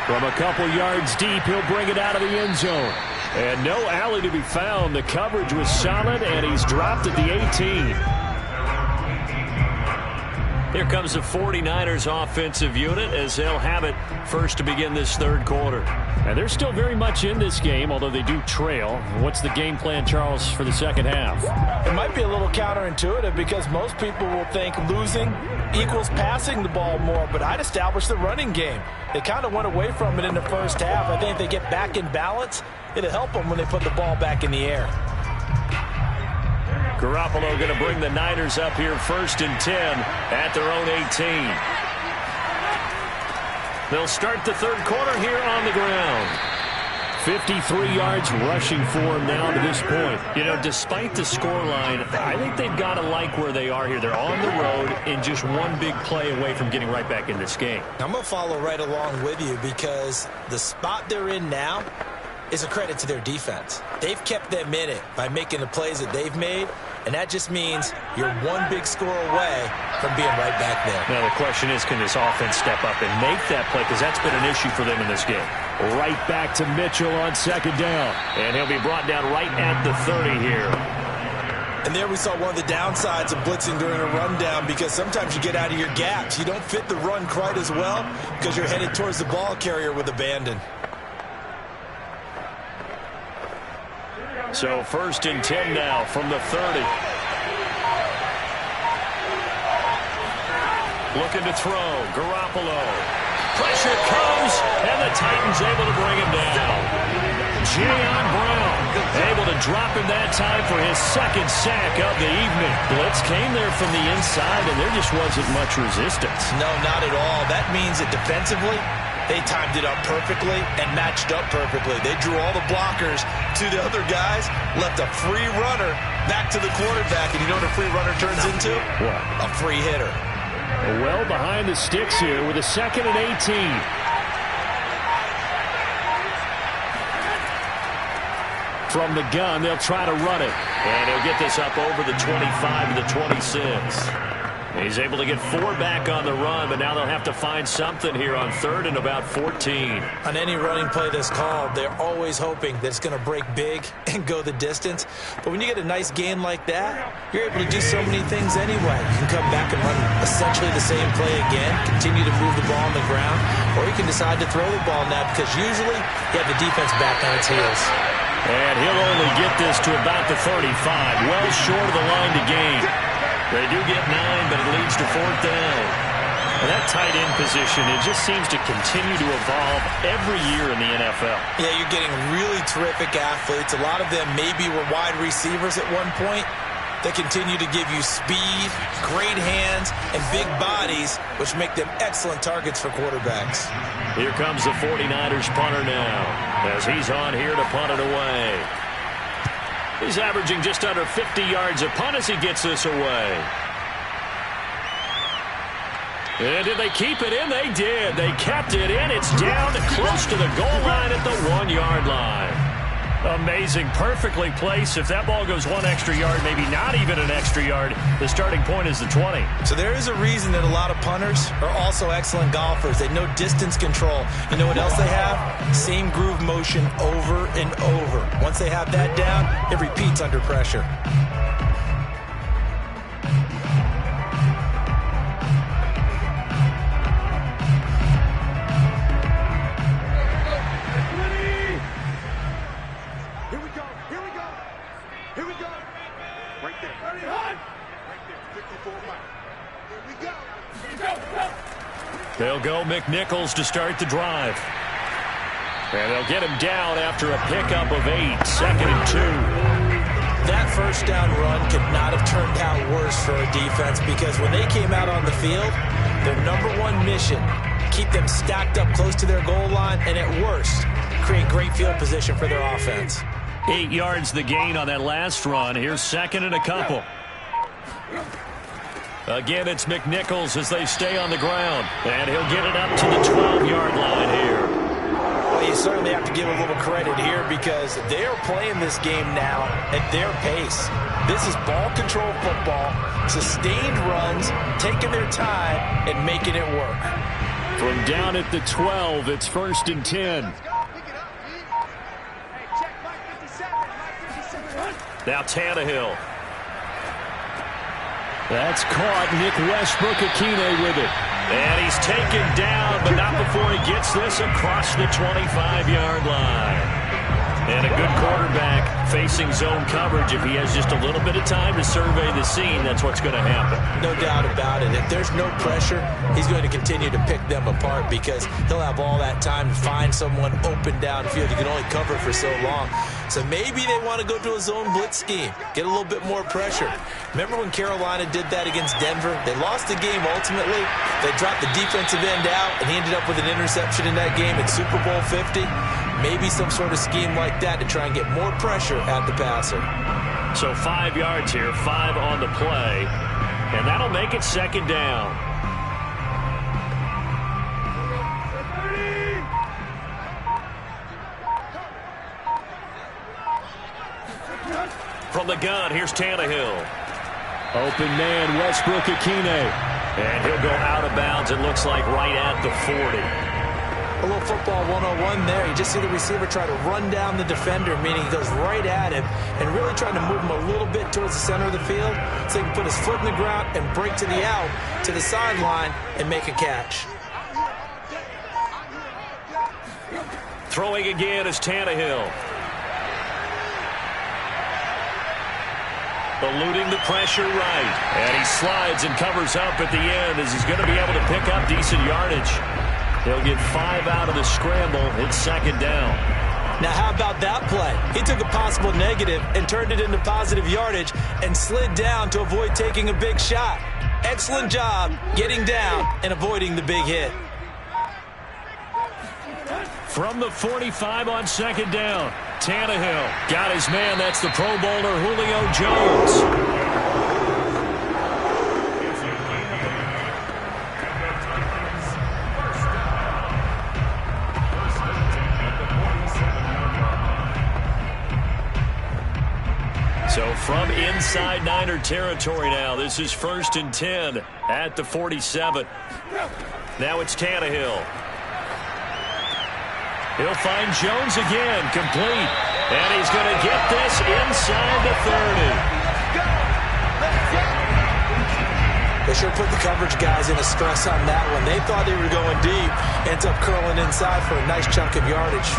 From a couple yards deep, he'll bring it out of the end zone. And no alley to be found. The coverage was solid, and he's dropped at the 18. Here comes the 49ers offensive unit as they'll have it first to begin this third quarter. And they're still very much in this game, although they do trail. What's the game plan, Charles, for the second half? It might be a little counterintuitive because most people will think losing equals passing the ball more, but I'd establish the running game. They kind of went away from it in the first half. I think if they get back in balance, it'll help them when they put the ball back in the air. Garoppolo going to bring the Niners up here first and 10 at their own 18. They'll start the third quarter here on the ground. 53 yards rushing for him now to this point. You know, despite the scoreline, I think they've got to like where they are here. They're on the road and just one big play away from getting right back in this game. I'm going to follow right along with you because the spot they're in now is a credit to their defense. They've kept them in it by making the plays that they've made, and that just means you're one big score away from being right back there. Now the question is, can this offense step up and make that play? Because that's been an issue for them in this game. Right back to Mitchell on second down. And he'll be brought down right at the 30 here. And there we saw one of the downsides of blitzing during a rundown because sometimes you get out of your gaps. You don't fit the run quite as well because you're headed towards the ball carrier with abandon. So first and 10 now from the 30. Looking to throw. Garoppolo. Pressure comes, and the Titans able to bring him down. Jayon Brown able to drop him that time for his second sack of the evening. Blitz came there from the inside, and there just wasn't much resistance. No, not at all. That means that defensively, they timed it up perfectly and matched up perfectly. They drew all the blockers to the other guys, left a free runner back to the quarterback, and you know what a free runner turns into? What? A free hitter. Well behind the sticks here with a 2nd and 18. From the gun, they'll try to run it. And he'll get this up over the 25 to the 26. He's able to get 4 back on the run, but now they'll have to find something here on 3rd and about 14. On any running play that's called, they're always hoping that it's going to break big and go the distance. But when you get a nice gain like that, you're able to do so many things anyway. You can come back and run essentially the same play again, continue to move the ball on the ground, or you can decide to throw the ball now because usually you have the defense back on its heels. And he'll only get this to about the 35, well short of the line to gain. They do get 9, but it leads to 4th down. And that tight end position, it just seems to continue to evolve every year in the NFL. Yeah, you're getting really terrific athletes. A lot of them maybe were wide receivers at one point. They continue to give you speed, great hands, and big bodies, which make them excellent targets for quarterbacks. Here comes the 49ers punter now, as he's on here to punt it away. He's averaging just under 50 yards a punt as he gets this away. And did they keep it in? They did. They kept it in. It's down close to the goal line at the 1-yard line. Amazing. Perfectly placed. If that ball goes 1 extra yard, maybe not even an extra yard, the starting point is the 20. So there is a reason that a lot of punters are also excellent golfers. They know distance control. You know what else they have? Same groove motion over and over. Once they have that down, it repeats under pressure. They'll go McNichols to start the drive. And they'll get him down after a pickup of 8, 2nd and 2. That first down run could not have turned out worse for a defense because when they came out on the field, their #1 mission, keep them stacked up close to their goal line, and at worst, create great field position for their offense. 8 yards the gain on that last run. Here's 2nd and a couple. Again, it's McNichols as they stay on the ground. And he'll get it up to the 12-yard line here. Well, you certainly have to give a little credit here because they're playing this game now at their pace. This is ball control football, sustained runs, taking their time, and making it work. From down at the 12, it's 1st and 10. Now Tannehill. That's caught. Nick Westbrook-Akine with it. And he's taken down, but not before he gets this across the 25-yard line. And a good quarterback facing zone coverage. If he has just a little bit of time to survey the scene, that's what's going to happen. No doubt about it. If there's no pressure, he's going to continue to pick them apart because he'll have all that time to find someone open downfield. You can only cover for so long. So maybe they want to go to a zone blitz scheme, get a little bit more pressure. Remember when Carolina did that against Denver? They lost the game ultimately. They dropped the defensive end out, and he ended up with an interception in that game at Super Bowl 50. Maybe some sort of scheme like that to try and get more pressure at the passer. So 5 yards here, 5 on the play, and that'll make it 2nd down. From the gun, here's Tannehill. Open man, Westbrook-Akine. And he'll go out of bounds, it looks like, right at the 40. A little football 101 there. You just see the receiver try to run down the defender, meaning he goes right at him and really trying to move him a little bit towards the center of the field so he can put his foot in the ground and break to the out, to the sideline, and make a catch. Throwing again is Tannehill. Eluding the pressure right. And he slides and covers up at the end as he's going to be able to pick up decent yardage. He'll get 5 out of the scramble. It's 2nd down. Now, how about that play? He took a possible negative and turned it into positive yardage and slid down to avoid taking a big shot. Excellent job getting down and avoiding the big hit. From the 45 on second down, Tannehill got his man. That's the Pro Bowler Julio Jones. So from inside Niner territory now, this is 1st and 10 at the 47. Now it's Tannehill. He'll find Jones again, complete. And he's going to get this inside the 30. They sure put the coverage guys in a stress on that one. They thought they were going deep. Ends up curling inside for a nice chunk of yardage.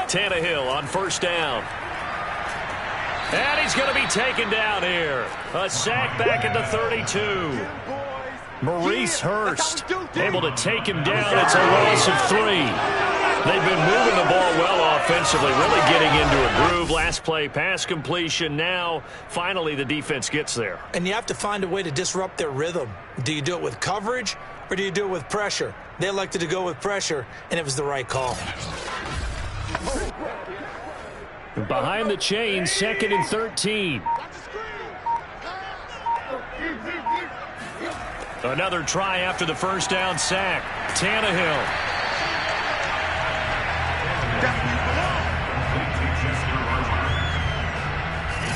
Tannehill on 1st down. And he's going to be taken down here. A sack back at the 32. Maurice Hurst able to take him down. It's a loss of 3. They've been moving the ball well offensively, really getting into a groove. Last play, pass completion. Now, finally, the defense gets there. And you have to find a way to disrupt their rhythm. Do you do it with coverage or do you do it with pressure? They elected to go with pressure, and it was the right call. Behind the chain, 2nd and 13. Another try after the 1st down sack. Tannehill.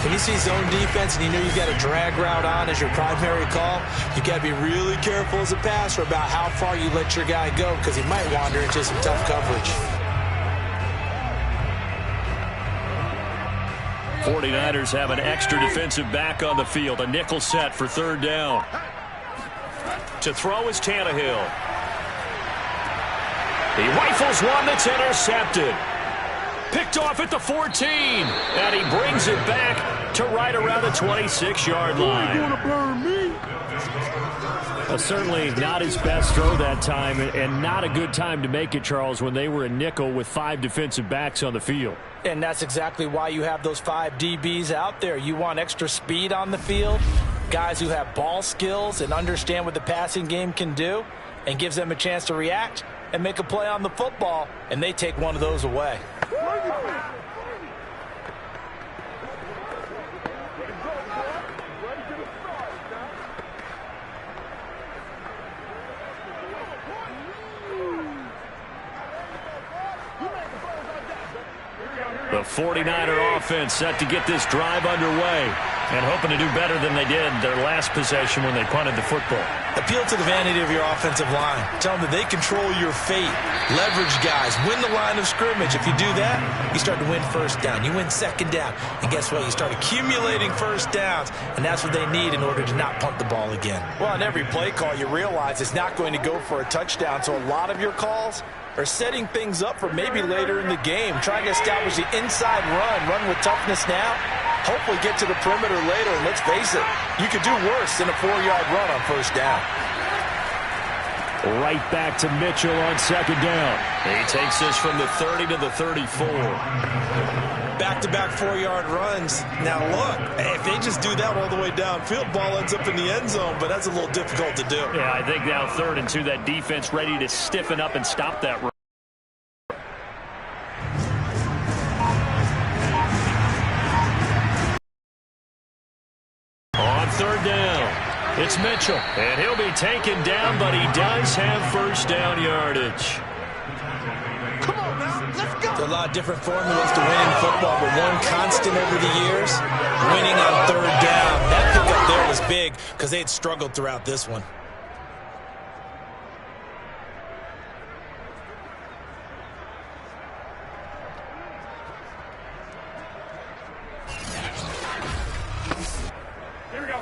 When you see zone defense and you know you've got a drag route on as your primary call, you got to be really careful as a passer about how far you let your guy go because he might wander into some tough coverage. 49ers have an extra defensive back on the field. A nickel set for 3rd down. To throw is Tannehill. He rifles one that's intercepted. Picked off at the 14. And he brings it back to right around the 26-yard line. Certainly not his best throw that time, and not a good time to make it, Charles, when they were a nickel with 5 defensive backs on the field. And that's exactly why you have those 5 DBs out there. You want extra speed on the field, guys who have ball skills and understand what the passing game can do, and gives them a chance to react and make a play on the football, and they take one of those away. The 49er offense set to get this drive underway and hoping to do better than they did their last possession when they punted the football. Appeal to the vanity of your offensive line. Tell them that they control your fate. Leverage guys. Win the line of scrimmage. If you do that, you start to win 1st down. You win 2nd down. And guess what? You start accumulating 1st downs. And that's what they need in order to not punt the ball again. Well, on every play call, you realize it's not going to go for a touchdown. So a lot of your calls are setting things up for maybe later in the game, trying to establish the inside run with toughness now, hopefully get to the perimeter later, and let's face it, you could do worse than a 4-yard run on 1st down. Right back to Mitchell on 2nd down. He takes this from the 30 to the 34. Back-to-back 4-yard runs. Now look, if they just do that all the way downfield, ball ends up in the end zone, but that's a little difficult to do. Yeah, I think now 3rd and 2, that defense ready to stiffen up and stop that run. On 3rd down, it's Mitchell, and he'll be taken down, but he does have 1st down yardage. There are a lot of different formulas to winning football, but one constant over the years, winning on 3rd down. That pickup there was big because they had struggled throughout this one.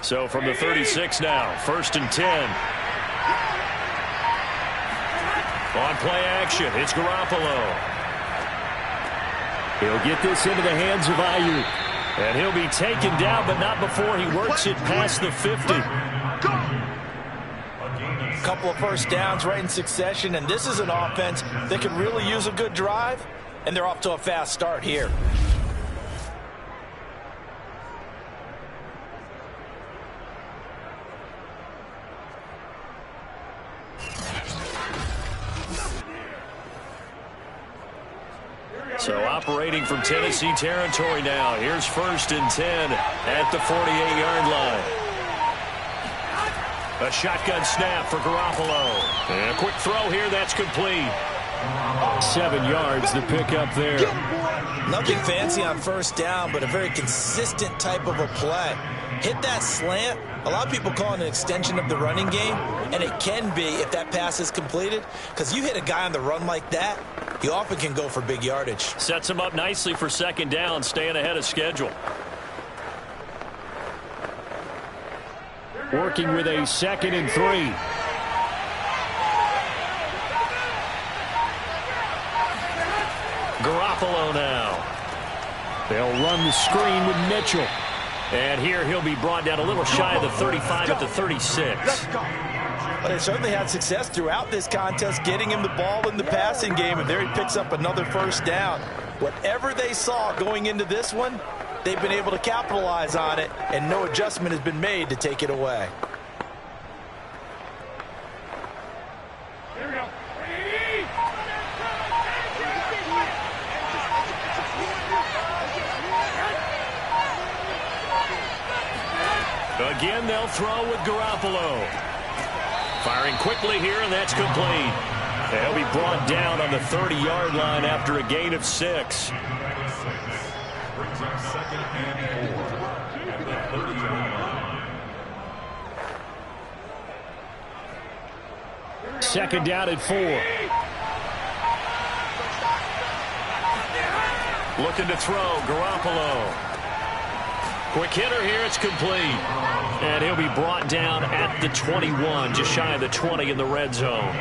So from the 36 now, 1st and 10. On play action, it's Garoppolo. He'll get this into the hands of Ayuk. And he'll be taken down, but not before he works it past the 50. A couple of first downs right in succession, and this is an offense that could really use a good drive, and they're off to a fast start here. So operating from Tennessee territory now. Here's 1st and 10 at the 48-yard line. A shotgun snap for Garoppolo. And a quick throw here, that's complete. 7 yards to pick up there. Nothing fancy on first down, but a very consistent type of a play. Hit that slant. A lot of people call it an extension of the running game, and it can be if that pass is completed, because you hit a guy on the run like that, he often can go for big yardage. Sets him up nicely for 2nd down, staying ahead of schedule. Working with a 2nd and 3. Garoppolo now. They'll run the screen with Mitchell. And here he'll be brought down a little shy of the 35 at the 36. Well, they certainly had success throughout this contest getting him the ball in the passing game, and there he picks up another first down. Whatever they saw going into this one, they've been able to capitalize on it, and no adjustment has been made to take it away. Again, they'll throw with Garoppolo. Firing quickly here, and that's complete. They'll be brought down on the 30-yard line after a gain of 6. Second down at 4. Looking to throw, Garoppolo. Quick hitter here, it's complete. And he'll be brought down at the 21, just shy of the 20 in the red zone.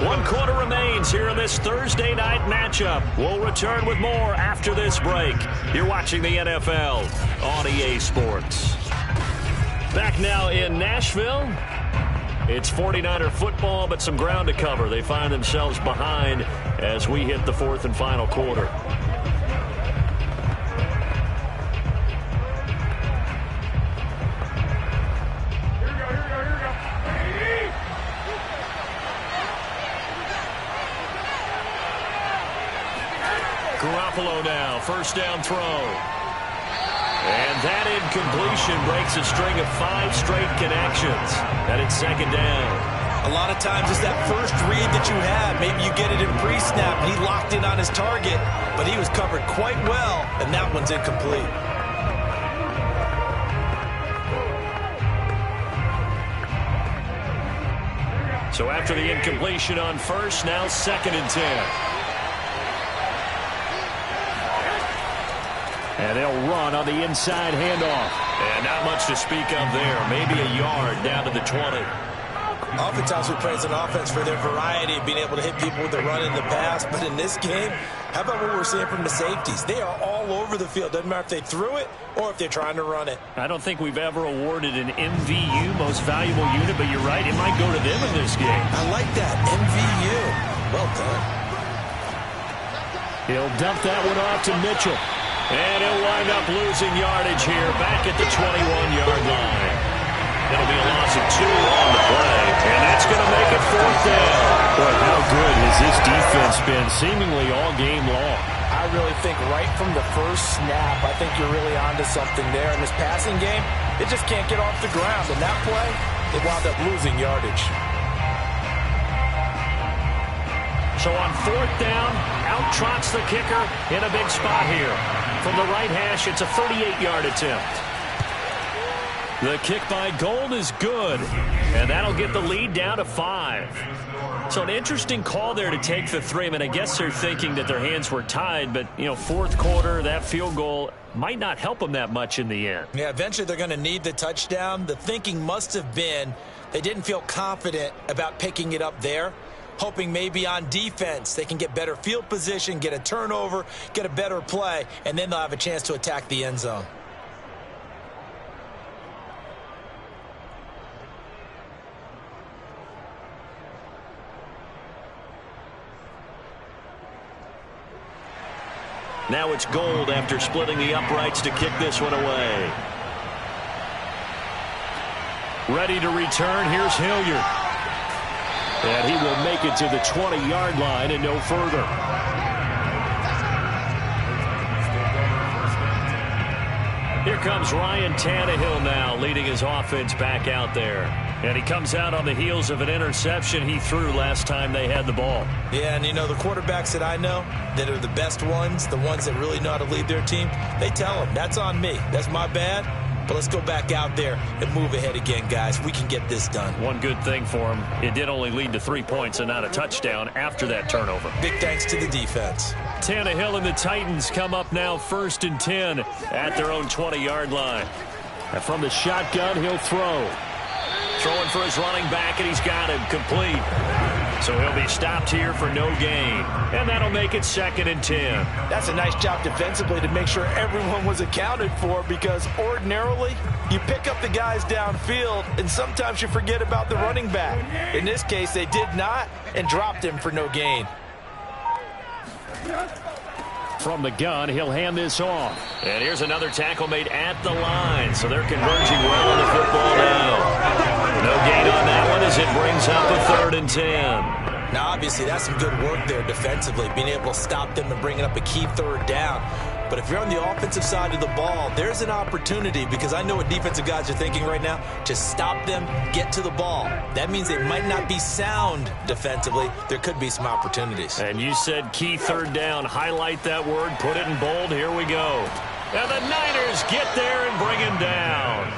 One quarter remains here in this Thursday night matchup. We'll return with more after this break. You're watching the NFL on EA Sports. Back now in Nashville. It's 49er football, but some ground to cover. They find themselves behind as we hit the 4th and final quarter. Garoppolo now, first down throw. And that incompletion breaks a string of 5 straight connections. And it's 2nd down. A lot of times it's that first read that you had. Maybe you get it in pre-snap, and he locked in on his target, but he was covered quite well, and that one's incomplete. So after the incompletion on first, now 2nd and 10. And they'll run on the inside handoff. And not much to speak of there. Maybe a yard down to the 20. Oftentimes we praise an offense for their variety of being able to hit people with the run and the pass. But in this game, how about what we're seeing from the safeties? They are all over the field. Doesn't matter if they threw it or if they're trying to run it. I don't think we've ever awarded an MVU, most valuable unit, but you're right. It might go to them in this game. I like that. MVU. Well done. He'll dump that one off to Mitchell. And he'll wind up losing yardage here back at the 21-yard line. It'll be a loss of 2 on the play, and that's going to make it 4th down. Boy, how good has this defense been seemingly all game long? I really think right from the first snap, I think you're really onto something there. In this passing game, it just can't get off the ground. In that play, they wound up losing yardage. So on 4th down, out trots the kicker in a big spot here. From the right hash, it's a 38-yard attempt. The kick by Gold is good, and that'll get the lead down to 5. So an interesting call there to take the 3. I mean, I guess they're thinking that their hands were tied, but, you know, fourth quarter, that field goal might not help them that much in the end. Yeah, eventually they're going to need the touchdown. The thinking must have been they didn't feel confident about picking it up there, hoping maybe on defense they can get better field position, get a turnover, get a better play, and then they'll have a chance to attack the end zone. Now it's Gold after splitting the uprights to kick this one away. Ready to return, here's Hilliard. And he will make it to the 20-yard line and no further. Here comes Ryan Tannehill now, leading his offense back out there. And he comes out on the heels of an interception he threw last time they had the ball. Yeah, and you know, the quarterbacks that I know that are the best ones, the ones that really know how to lead their team, they tell them, that's on me. That's my bad. But let's go back out there and move ahead again, guys. We can get this done. One good thing for him, it did only lead to 3 points and not a touchdown after that turnover. Big thanks to the defense. Tannehill and the Titans come up now 1st and 10 at their own 20-yard line. And from the shotgun, he'll throw. Throwing for his running back, and he's got him complete. So he'll be stopped here for no gain. And that'll make it 2nd and 10. That's a nice job defensively to make sure everyone was accounted for, because ordinarily you pick up the guys downfield and sometimes you forget about the running back. In this case, they did not and dropped him for no gain. From the gun, he'll hand this off. And here's another tackle made at the line. So they're converging well on the football now. No gain on that one as it brings up a 3rd and 10. Now, obviously, that's some good work there defensively, being able to stop them and bringing up a key 3rd down. But if you're on the offensive side of the ball, there's an opportunity, because I know what defensive guys are thinking right now. Just stop them, get to the ball. That means they might not be sound defensively. There could be some opportunities. And you said key 3rd down. Highlight that word, put it in bold. Here we go. And the Niners get there and bring him down.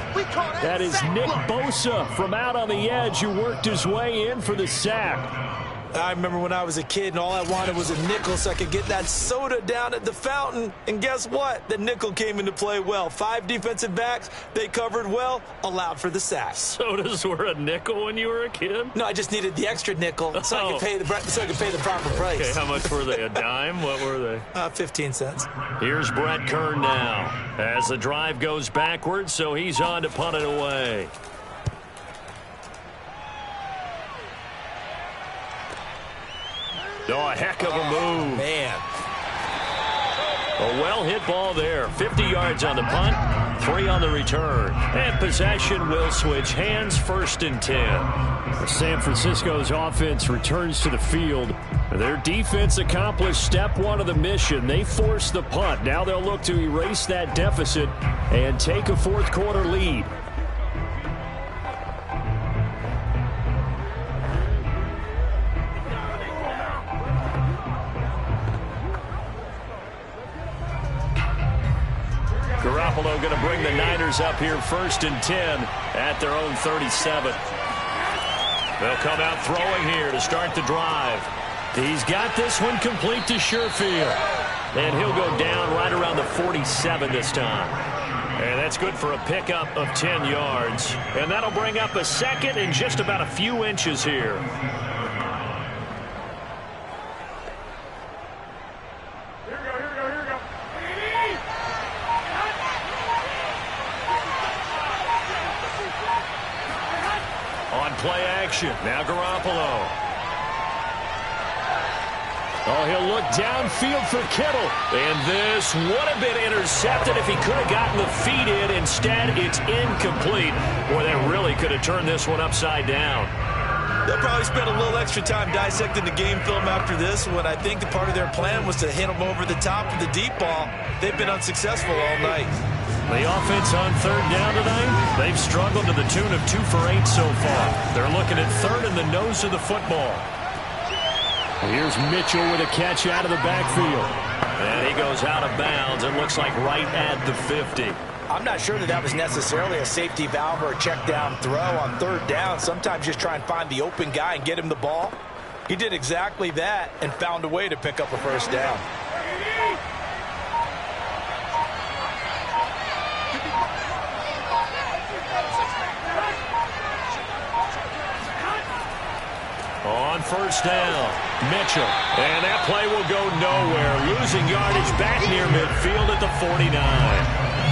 That is Nick Bosa from out on the edge who worked his way in for the sack. I remember when I was a kid and all I wanted was a nickel so I could get that soda down at the fountain. And guess what? The nickel came into play well. 5 defensive backs, they covered well, allowed for the sack. Sodas were a nickel when you were a kid? No, I just needed the extra nickel so I could pay the proper price. Okay, how much were they? A dime? What were they? 15 cents. Here's Brett Kern now as the drive goes backwards, so he's on to punt it away. Oh, a heck of a move. Man. A well-hit ball there. 50 yards on the punt, 3 on the return. And possession will switch hands, 1st and 10. San Francisco's offense returns to the field. Their defense accomplished step 1 of the mission. They forced the punt. Now they'll look to erase that deficit and take a 4th quarter lead. Garoppolo going to bring the Niners up here 1st and 10 at their own 37. They'll come out throwing here to start the drive. He's got this one complete to Sherfield. And he'll go down right around the 47 this time. And that's good for a pickup of 10 yards. And that'll bring up a 2nd and just about a few inches here. Play action. Now Garoppolo. Oh, he'll look downfield for Kittle. And this would have been intercepted if he could have gotten the feet in. Instead, it's incomplete. Boy, they really could have turned this one upside down. They'll probably spend a little extra time dissecting the game film after this when I think the part of their plan was to hit them over the top of the deep ball. They've been unsuccessful all night. The offense on 3rd down tonight, they've struggled to the tune of 2 for 8 so far. They're looking at 3rd in the nose of the football. Here's Mitchell with a catch out of the backfield. And he goes out of bounds. It looks like right at the 50. I'm not sure that was necessarily a safety valve or a check down throw on third down. Sometimes just try and find the open guy and get him the ball. He did exactly that and found a way to pick up a first down. On first down, Mitchell. And that play will go nowhere. Losing yardage back near midfield at the 49.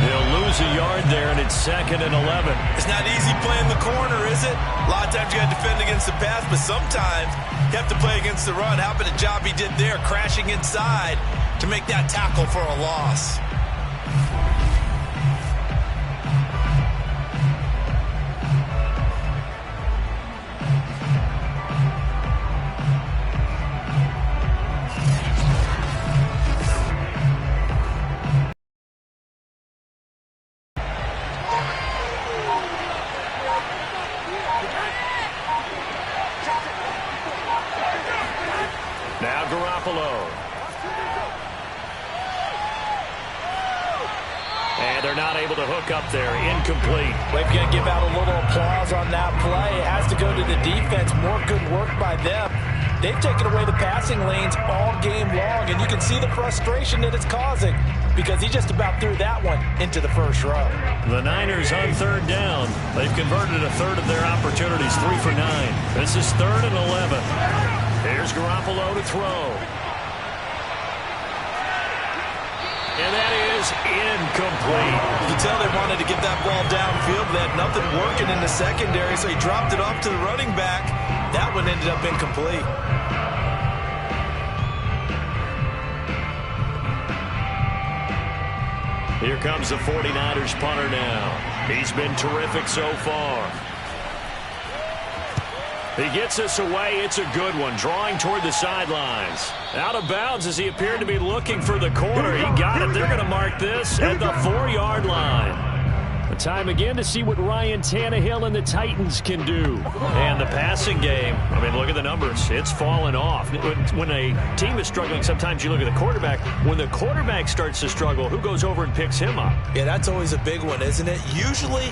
He'll lose a yard there, and it's 2nd and 11. It's not easy playing the corner, is it? A lot of times you got to defend against the pass, but sometimes you have to play against the run. How about the job he did there, crashing inside to make that tackle for a loss? Now Garoppolo. And they're not able to hook up there. Incomplete. We're going to give out a little applause on that play. It has to go to the defense. More good work by them. They've taken away the passing lanes all game long, and you can see the frustration that it's causing because he just about threw that one into the first row. The Niners on third down. They've converted a third of their opportunities, 3 for 9. This is 3rd and 11. Here's Garoppolo to throw. And that is incomplete. You can tell they wanted to get that ball downfield. They had nothing working in the secondary, so he dropped it off to the running back. That one ended up incomplete. Here comes the 49ers punter now. He's been terrific so far. He gets this away. It's a good one. Drawing toward the sidelines. Out of bounds as he appeared to be looking for the corner. He got it. They're going to mark this at the 4-yard line. The time again to see what Ryan Tannehill and the Titans can do. And the passing game, I mean, look at the numbers. It's fallen off. When a team is struggling, sometimes you look at the quarterback. When the quarterback starts to struggle, who goes over and picks him up? Yeah, that's always a big one, isn't it? Usually,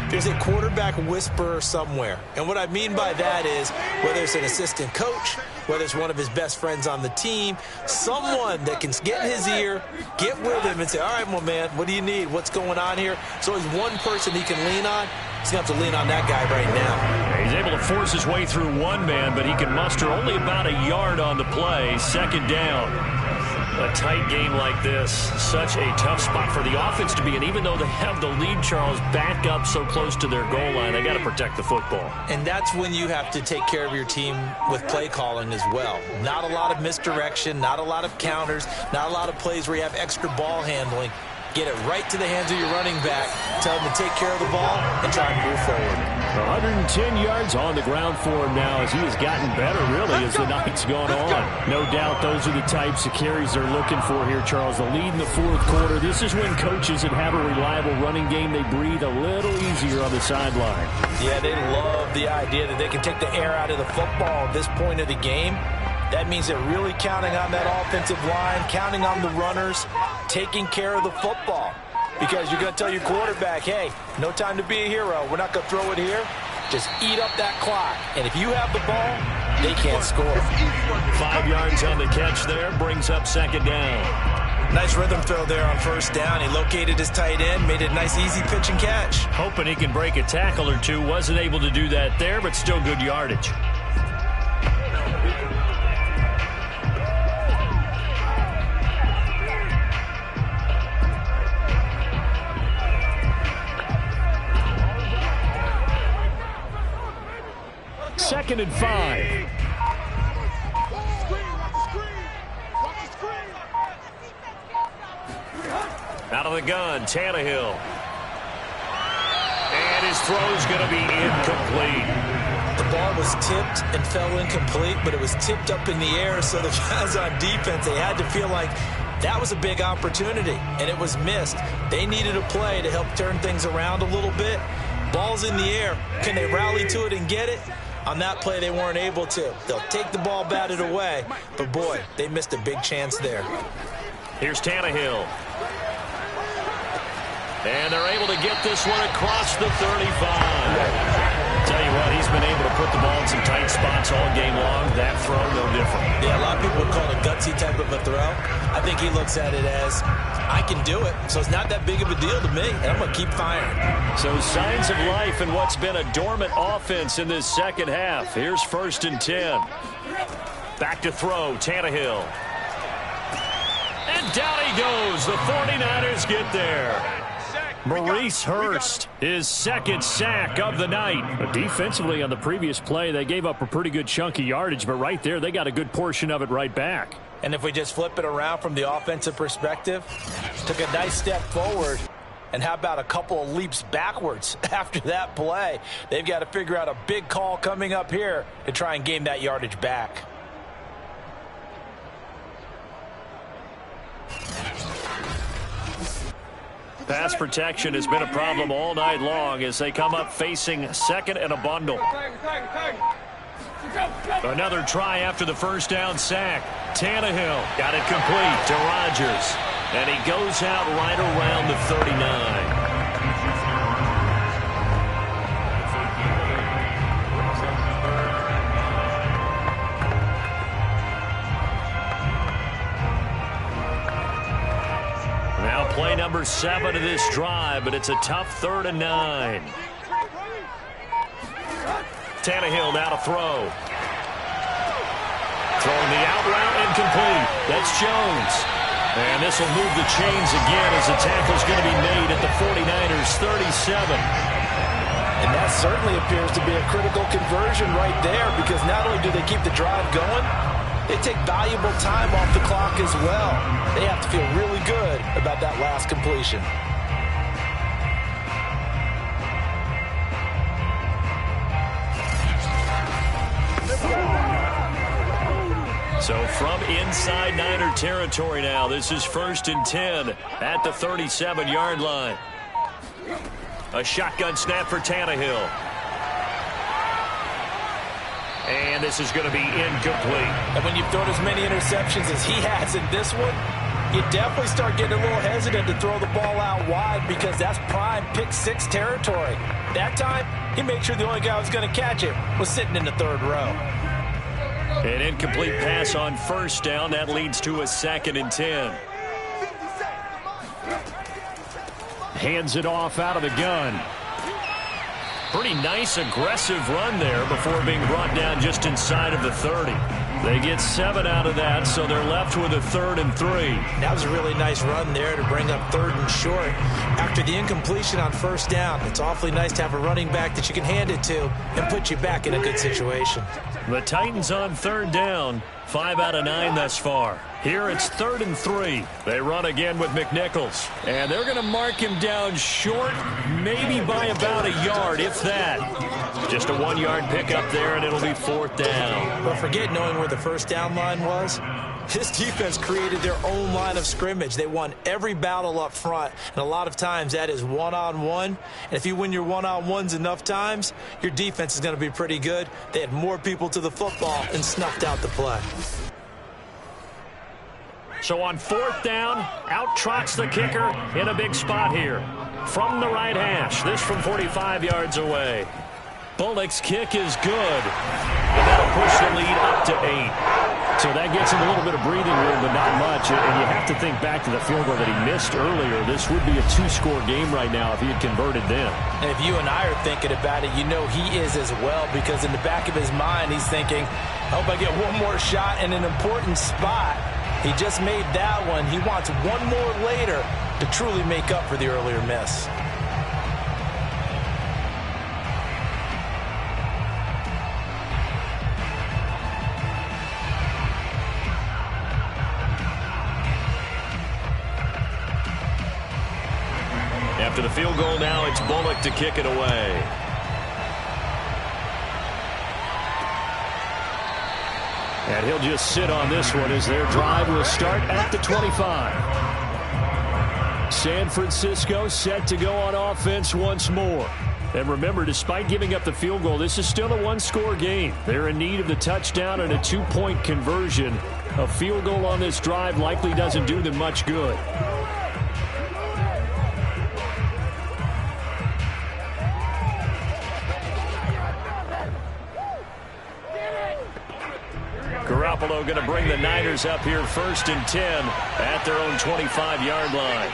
there's a quarterback whisperer somewhere. And what I mean by that is, whether it's an assistant coach, whether it's one of his best friends on the team, someone that can get in his ear, get with him and say, all right, my man, what do you need? What's going on here? So there's one person he can lean on. He's going to have to lean on that guy right now. He's able to force his way through one man, but he can muster only about a yard on the play. 2nd down. A tight game like this, such a tough spot for the offense to be in. Even though they have the lead, Charles, back up so close to their goal line, they got to protect the football. And that's when you have to take care of your team with play calling as well. Not a lot of misdirection, not a lot of counters, not a lot of plays where you have extra ball handling. Get it right to the hands of your running back. Tell him to take care of the ball and try and move forward. 110 yards on the ground for him now as he has gotten better, really, as the night's gone on. No doubt those are the types of carries they're looking for here, Charles. The lead in the 4th quarter. This is when coaches that have a reliable running game, they breathe a little easier on the sideline. Yeah, they love the idea that they can take the air out of the football at this point of the game. That means they're really counting on that offensive line, counting on the runners, taking care of the football. Because you're going to tell your quarterback, hey, no time to be a hero. We're not going to throw it here. Just eat up that clock. And if you have the ball, they can't score. 5 yards on the catch there, brings up 2nd down. Nice rhythm throw there on first down. He located his tight end, made it a nice, easy pitch and catch. Hoping he can break a tackle or two. Wasn't able to do that there, but still good yardage. Second and 5. Out of the gun, Tannehill. And his throw's going to be incomplete. The ball was tipped and fell incomplete, but it was tipped up in the air, so the guys on defense, they had to feel like that was a big opportunity, and it was missed. They needed a play to help turn things around a little bit. Ball's in the air. Can they rally to it and get it? On that play, they weren't able to. They'll take the ball batted away. But, boy, they missed a big chance there. Here's Tannehill. And they're able to get this one across the 35. Tell you what, he's been able to put the ball in some tight spots all game long. That throw, no different. Yeah, a lot of people would call it a gutsy type of a throw. I think he looks at it as, I can do it, so it's not that big of a deal to me, and I'm going to keep firing. So signs of life in what's been a dormant offense in this second half. Here's 1st and 10. Back to throw, Tannehill. And down he goes. The 49ers get there. Maurice Hurst, his 2nd sack of the night. But defensively on the previous play, they gave up a pretty good chunk of yardage, but right there, they got a good portion of it right back. And if we just flip it around from the offensive perspective, took a nice step forward, and how about a couple of leaps backwards after that play? They've got to figure out a big call coming up here to try and gain that yardage back. Pass protection has been a problem all night long as they come up facing 2nd and a bundle. Another try after the 1st down sack. Tannehill got it complete to Rodgers. And he goes out right around the 39. Play number 7 of this drive, but it's a tough 3rd and 9. Tannehill now to throw. Throwing the out route incomplete. That's Jones. And this will move the chains again as the tackle's going to be made at the 49ers 37. And that certainly appears to be a critical conversion right there, because not only do they keep the drive going, they take valuable time off the clock as well. They have to feel really good about that last completion. So from inside Niner territory now, this is 1st and 10 at the 37-yard line. A shotgun snap for Tannehill. And this is going to be incomplete. And when you've thrown as many interceptions as he has in this one, you definitely start getting a little hesitant to throw the ball out wide, because that's prime pick 6 territory. That time, he made sure the only guy who was going to catch it was sitting in the 3rd row. An incomplete pass on 1st down. That leads to a 2nd and 10. Hands it off out of the gun. Pretty nice, aggressive run there before being brought down just inside of the 30. They get 7 out of that, so they're left with a 3rd and 3. That was a really nice run there to bring up 3rd and short. After the incompletion on 1st down, it's awfully nice to have a running back that you can hand it to and put you back in a good situation. The Titans on 3rd down, 5 out of 9 thus far. Here it's 3rd and 3. They run again with McNichols. And they're going to mark him down short, maybe by about a yard, if that. Just a 1-yard pickup there, and it'll be 4th down. But forget knowing where the 1st down line was. This defense created their own line of scrimmage. They won every battle up front, and a lot of times that is one-on-one. And if you win your one-on-ones enough times, your defense is going to be pretty good. They had more people to the football and snuffed out the play. So on 4th down, out trots the kicker in a big spot here. From the right hash, this from 45 yards away. Bullock's kick is good. And that'll push the lead up to 8. So that gets him a little bit of breathing room, but not much. And you have to think back to the field goal that he missed earlier. This would be a 2-score game right now if he had converted then. And if you and I are thinking about it, you know he is as well, because in the back of his mind, he's thinking, I hope I get one more shot in an important spot. He just made that one. He wants one more later to truly make up for the earlier miss. After the field goal now, it's Bullock to kick it away. And he'll just sit on this one as their drive will start at the 25. San Francisco set to go on offense once more. And remember, despite giving up the field goal, this is still a 1-score game. They're in need of the touchdown and a 2-point conversion. A field goal on this drive likely doesn't do them much good. Garoppolo going to bring the Niners up here 1st and 10 at their own 25-yard line.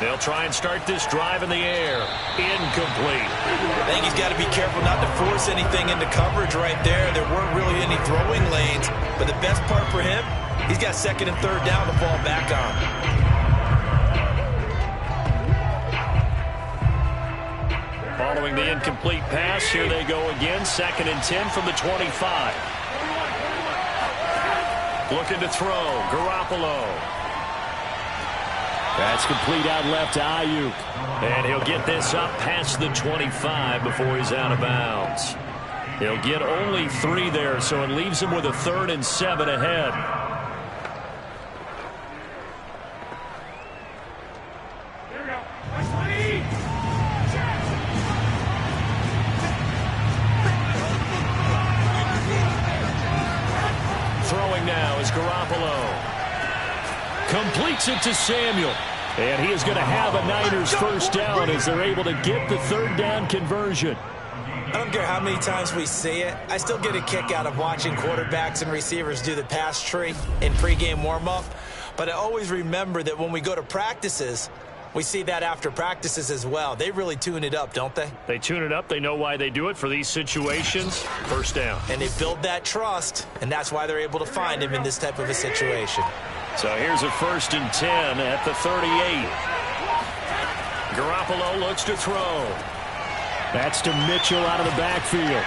They'll try and start this drive in the air. Incomplete. I think he's got to be careful not to force anything into coverage right there. There weren't really any throwing lanes, but the best part for him, he's got 2nd and 3rd down to fall back on. Following the incomplete pass, here they go again. 2nd and 10 from the 25. Looking to throw. Garoppolo. That's complete out left to Ayuk. And he'll get this up past the 25 before he's out of bounds. He'll get only 3 there, so it leaves him with a 3rd and 7 ahead. Throwing now is Garoppolo. Completes it to Samuel. And he is going to have a Niners 1st down as they're able to get the 3rd down conversion. I don't care how many times we see it. I still get a kick out of watching quarterbacks and receivers do the pass tree in pregame warm-up. But I always remember that when we go to practices, we see that after practices as well. They really tune it up, don't they? They tune it up. They know why they do it for these situations. 1st down. And they build that trust, and that's why they're able to find him in this type of a situation. So here's a 1st and 10 at the 38. Garoppolo looks to throw. That's to Mitchell out of the backfield.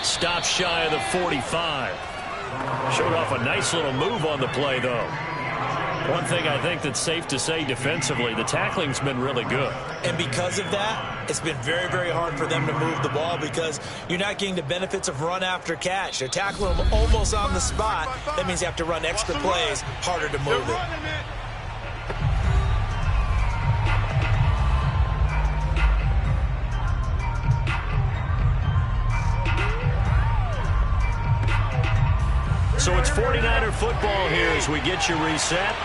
Stop shy of the 45. Showed off a nice little move on the play, though. One thing I think that's safe to say defensively, the tackling's been really good. And because of that, it's been very, very hard for them to move the ball because you're not getting the benefits of run after catch. They're tackling them almost on the spot. That means you have to run extra plays, harder to move it. So it's 49er football here as we get you reset.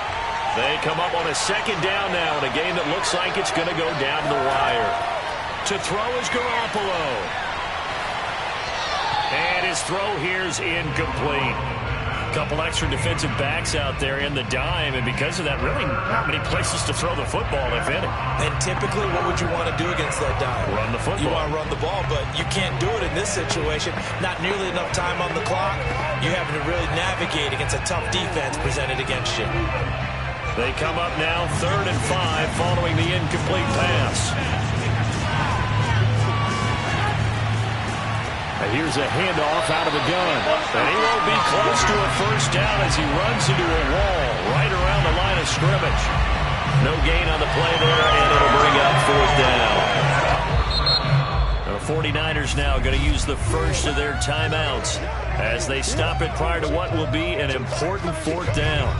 They come up on a 2nd down now in a game that looks like it's going to go down the wire. To throw is Garoppolo. And his throw here is incomplete. A couple extra defensive backs out there in the dime, and because of that, really not many places to throw the football, if any. And typically, what would you want to do against that dime? Run the football. You want to run the ball, but you can't do it in this situation. Not nearly enough time on the clock. You're having to really navigate against a tough defense presented against you. They come up now 3rd and 5 following the incomplete pass. And here's a handoff out of the gun. And he won't be close to a 1st down as he runs into a wall right around the line of scrimmage. No gain on the play there, and it'll bring up 4th down. The 49ers now going to use the first of their timeouts as they stop it prior to what will be an important 4th down.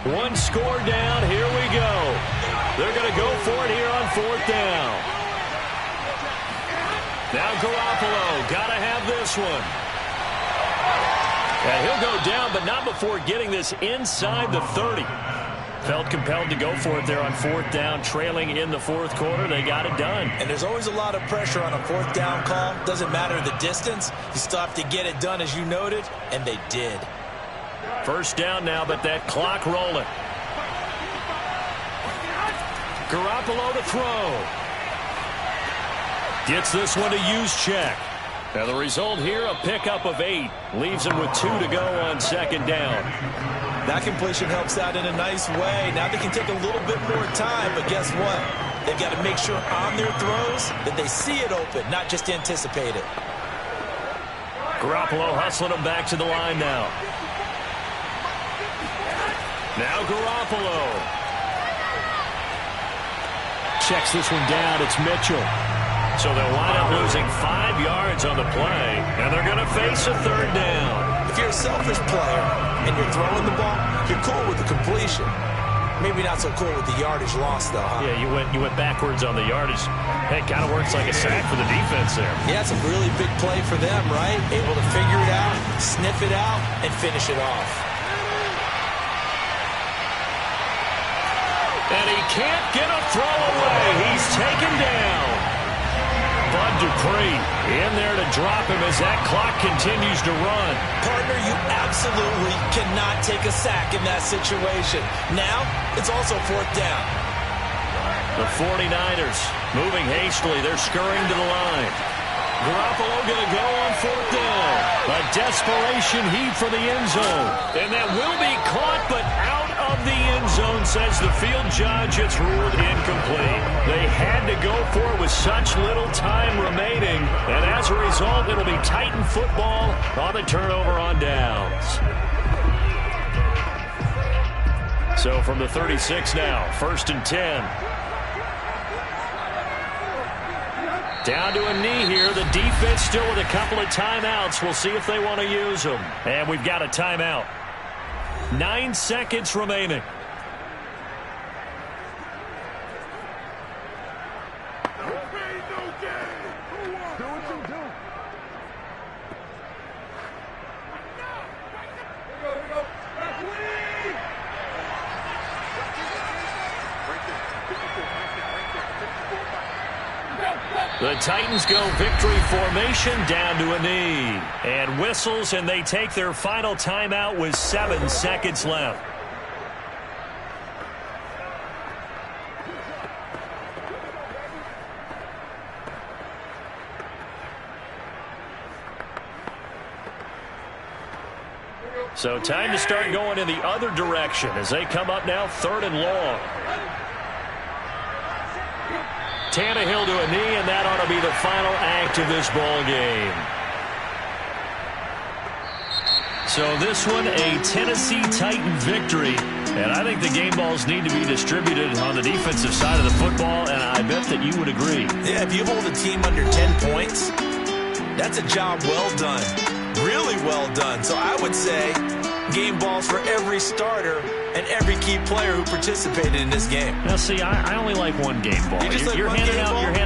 One score down. Here we go. They're going to go for it here on 4th down. Now Garoppolo. Got to have this one. And he'll go down, but not before getting this inside the 30. Felt compelled to go for it there on 4th down, trailing in the 4th quarter. They got it done. And there's always a lot of pressure on a 4th down call. Doesn't matter the distance. You still have to get it done, as you noted, and they did. 1st down now, but that clock rolling. Garoppolo to throw. Gets this one to use check. Now the result here, a pickup of 8. Leaves him with 2 to go on 2nd down. That completion helps out in a nice way. Now they can take a little bit more time, but guess what? They've got to make sure on their throws that they see it open, not just anticipate it. Garoppolo hustling him back to the line now. Now Garoppolo. Checks this one down. It's Mitchell. So they'll wind up losing 5 yards on the play, and they're going to face a 3rd down. If you're a selfish player and you're throwing the ball, you're cool with the completion. Maybe not so cool with the yardage loss, though, huh? Yeah, you went backwards on the yardage. Hey, it kind of works like a sack for the defense there. Yeah, it's a really big play for them, right? Able to figure it out, sniff it out, and finish it off. And he can't get a throw away. He's taken down. Bud Dupree in there to drop him as that clock continues to run. Partner, you absolutely cannot take a sack in that situation. Now, it's also 4th down. The 49ers moving hastily. They're scurrying to the line. Garoppolo going to go on 4th down. A desperation heave for the end zone. And that will be caught, but out of the end zone, says the field judge. It's ruled incomplete. They had to go for it with such little time remaining. And as a result, it'll be Titan football on the turnover on downs. So from the 36 now, 1st and 10. Down to a knee here. The defense still with a couple of timeouts. We'll see if they want to use them. And we've got a timeout. 9 seconds remaining. The Titans go victory formation down to a knee. And whistles, and they take their final timeout with 7 seconds left. So time to start going in the other direction as they come up now 3rd and long. Tannehill to a knee, and that ought to be the final act of this ball game. So this one, a Tennessee Titan victory. And I think the game balls need to be distributed on the defensive side of the football, and I bet that you would agree. Yeah, if you hold a team under 10 points, that's a job well done. Really well done. So I would say game balls for every starter and every key player who participated in this game. Now, see, I only like one game ball. You're handing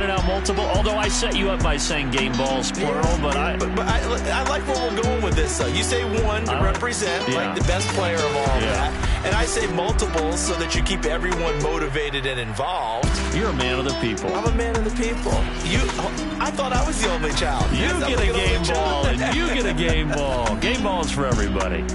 out multiple, although I set you up by saying game balls, plural, yeah, but I like where we're going with this, though. You say one to represent, like the best player of all that, and I say multiples so that you keep everyone motivated and involved. You're a man of the people. I'm a man of the people. I thought I was the only child. You get a game ball, and you get a game ball. Game balls for everybody.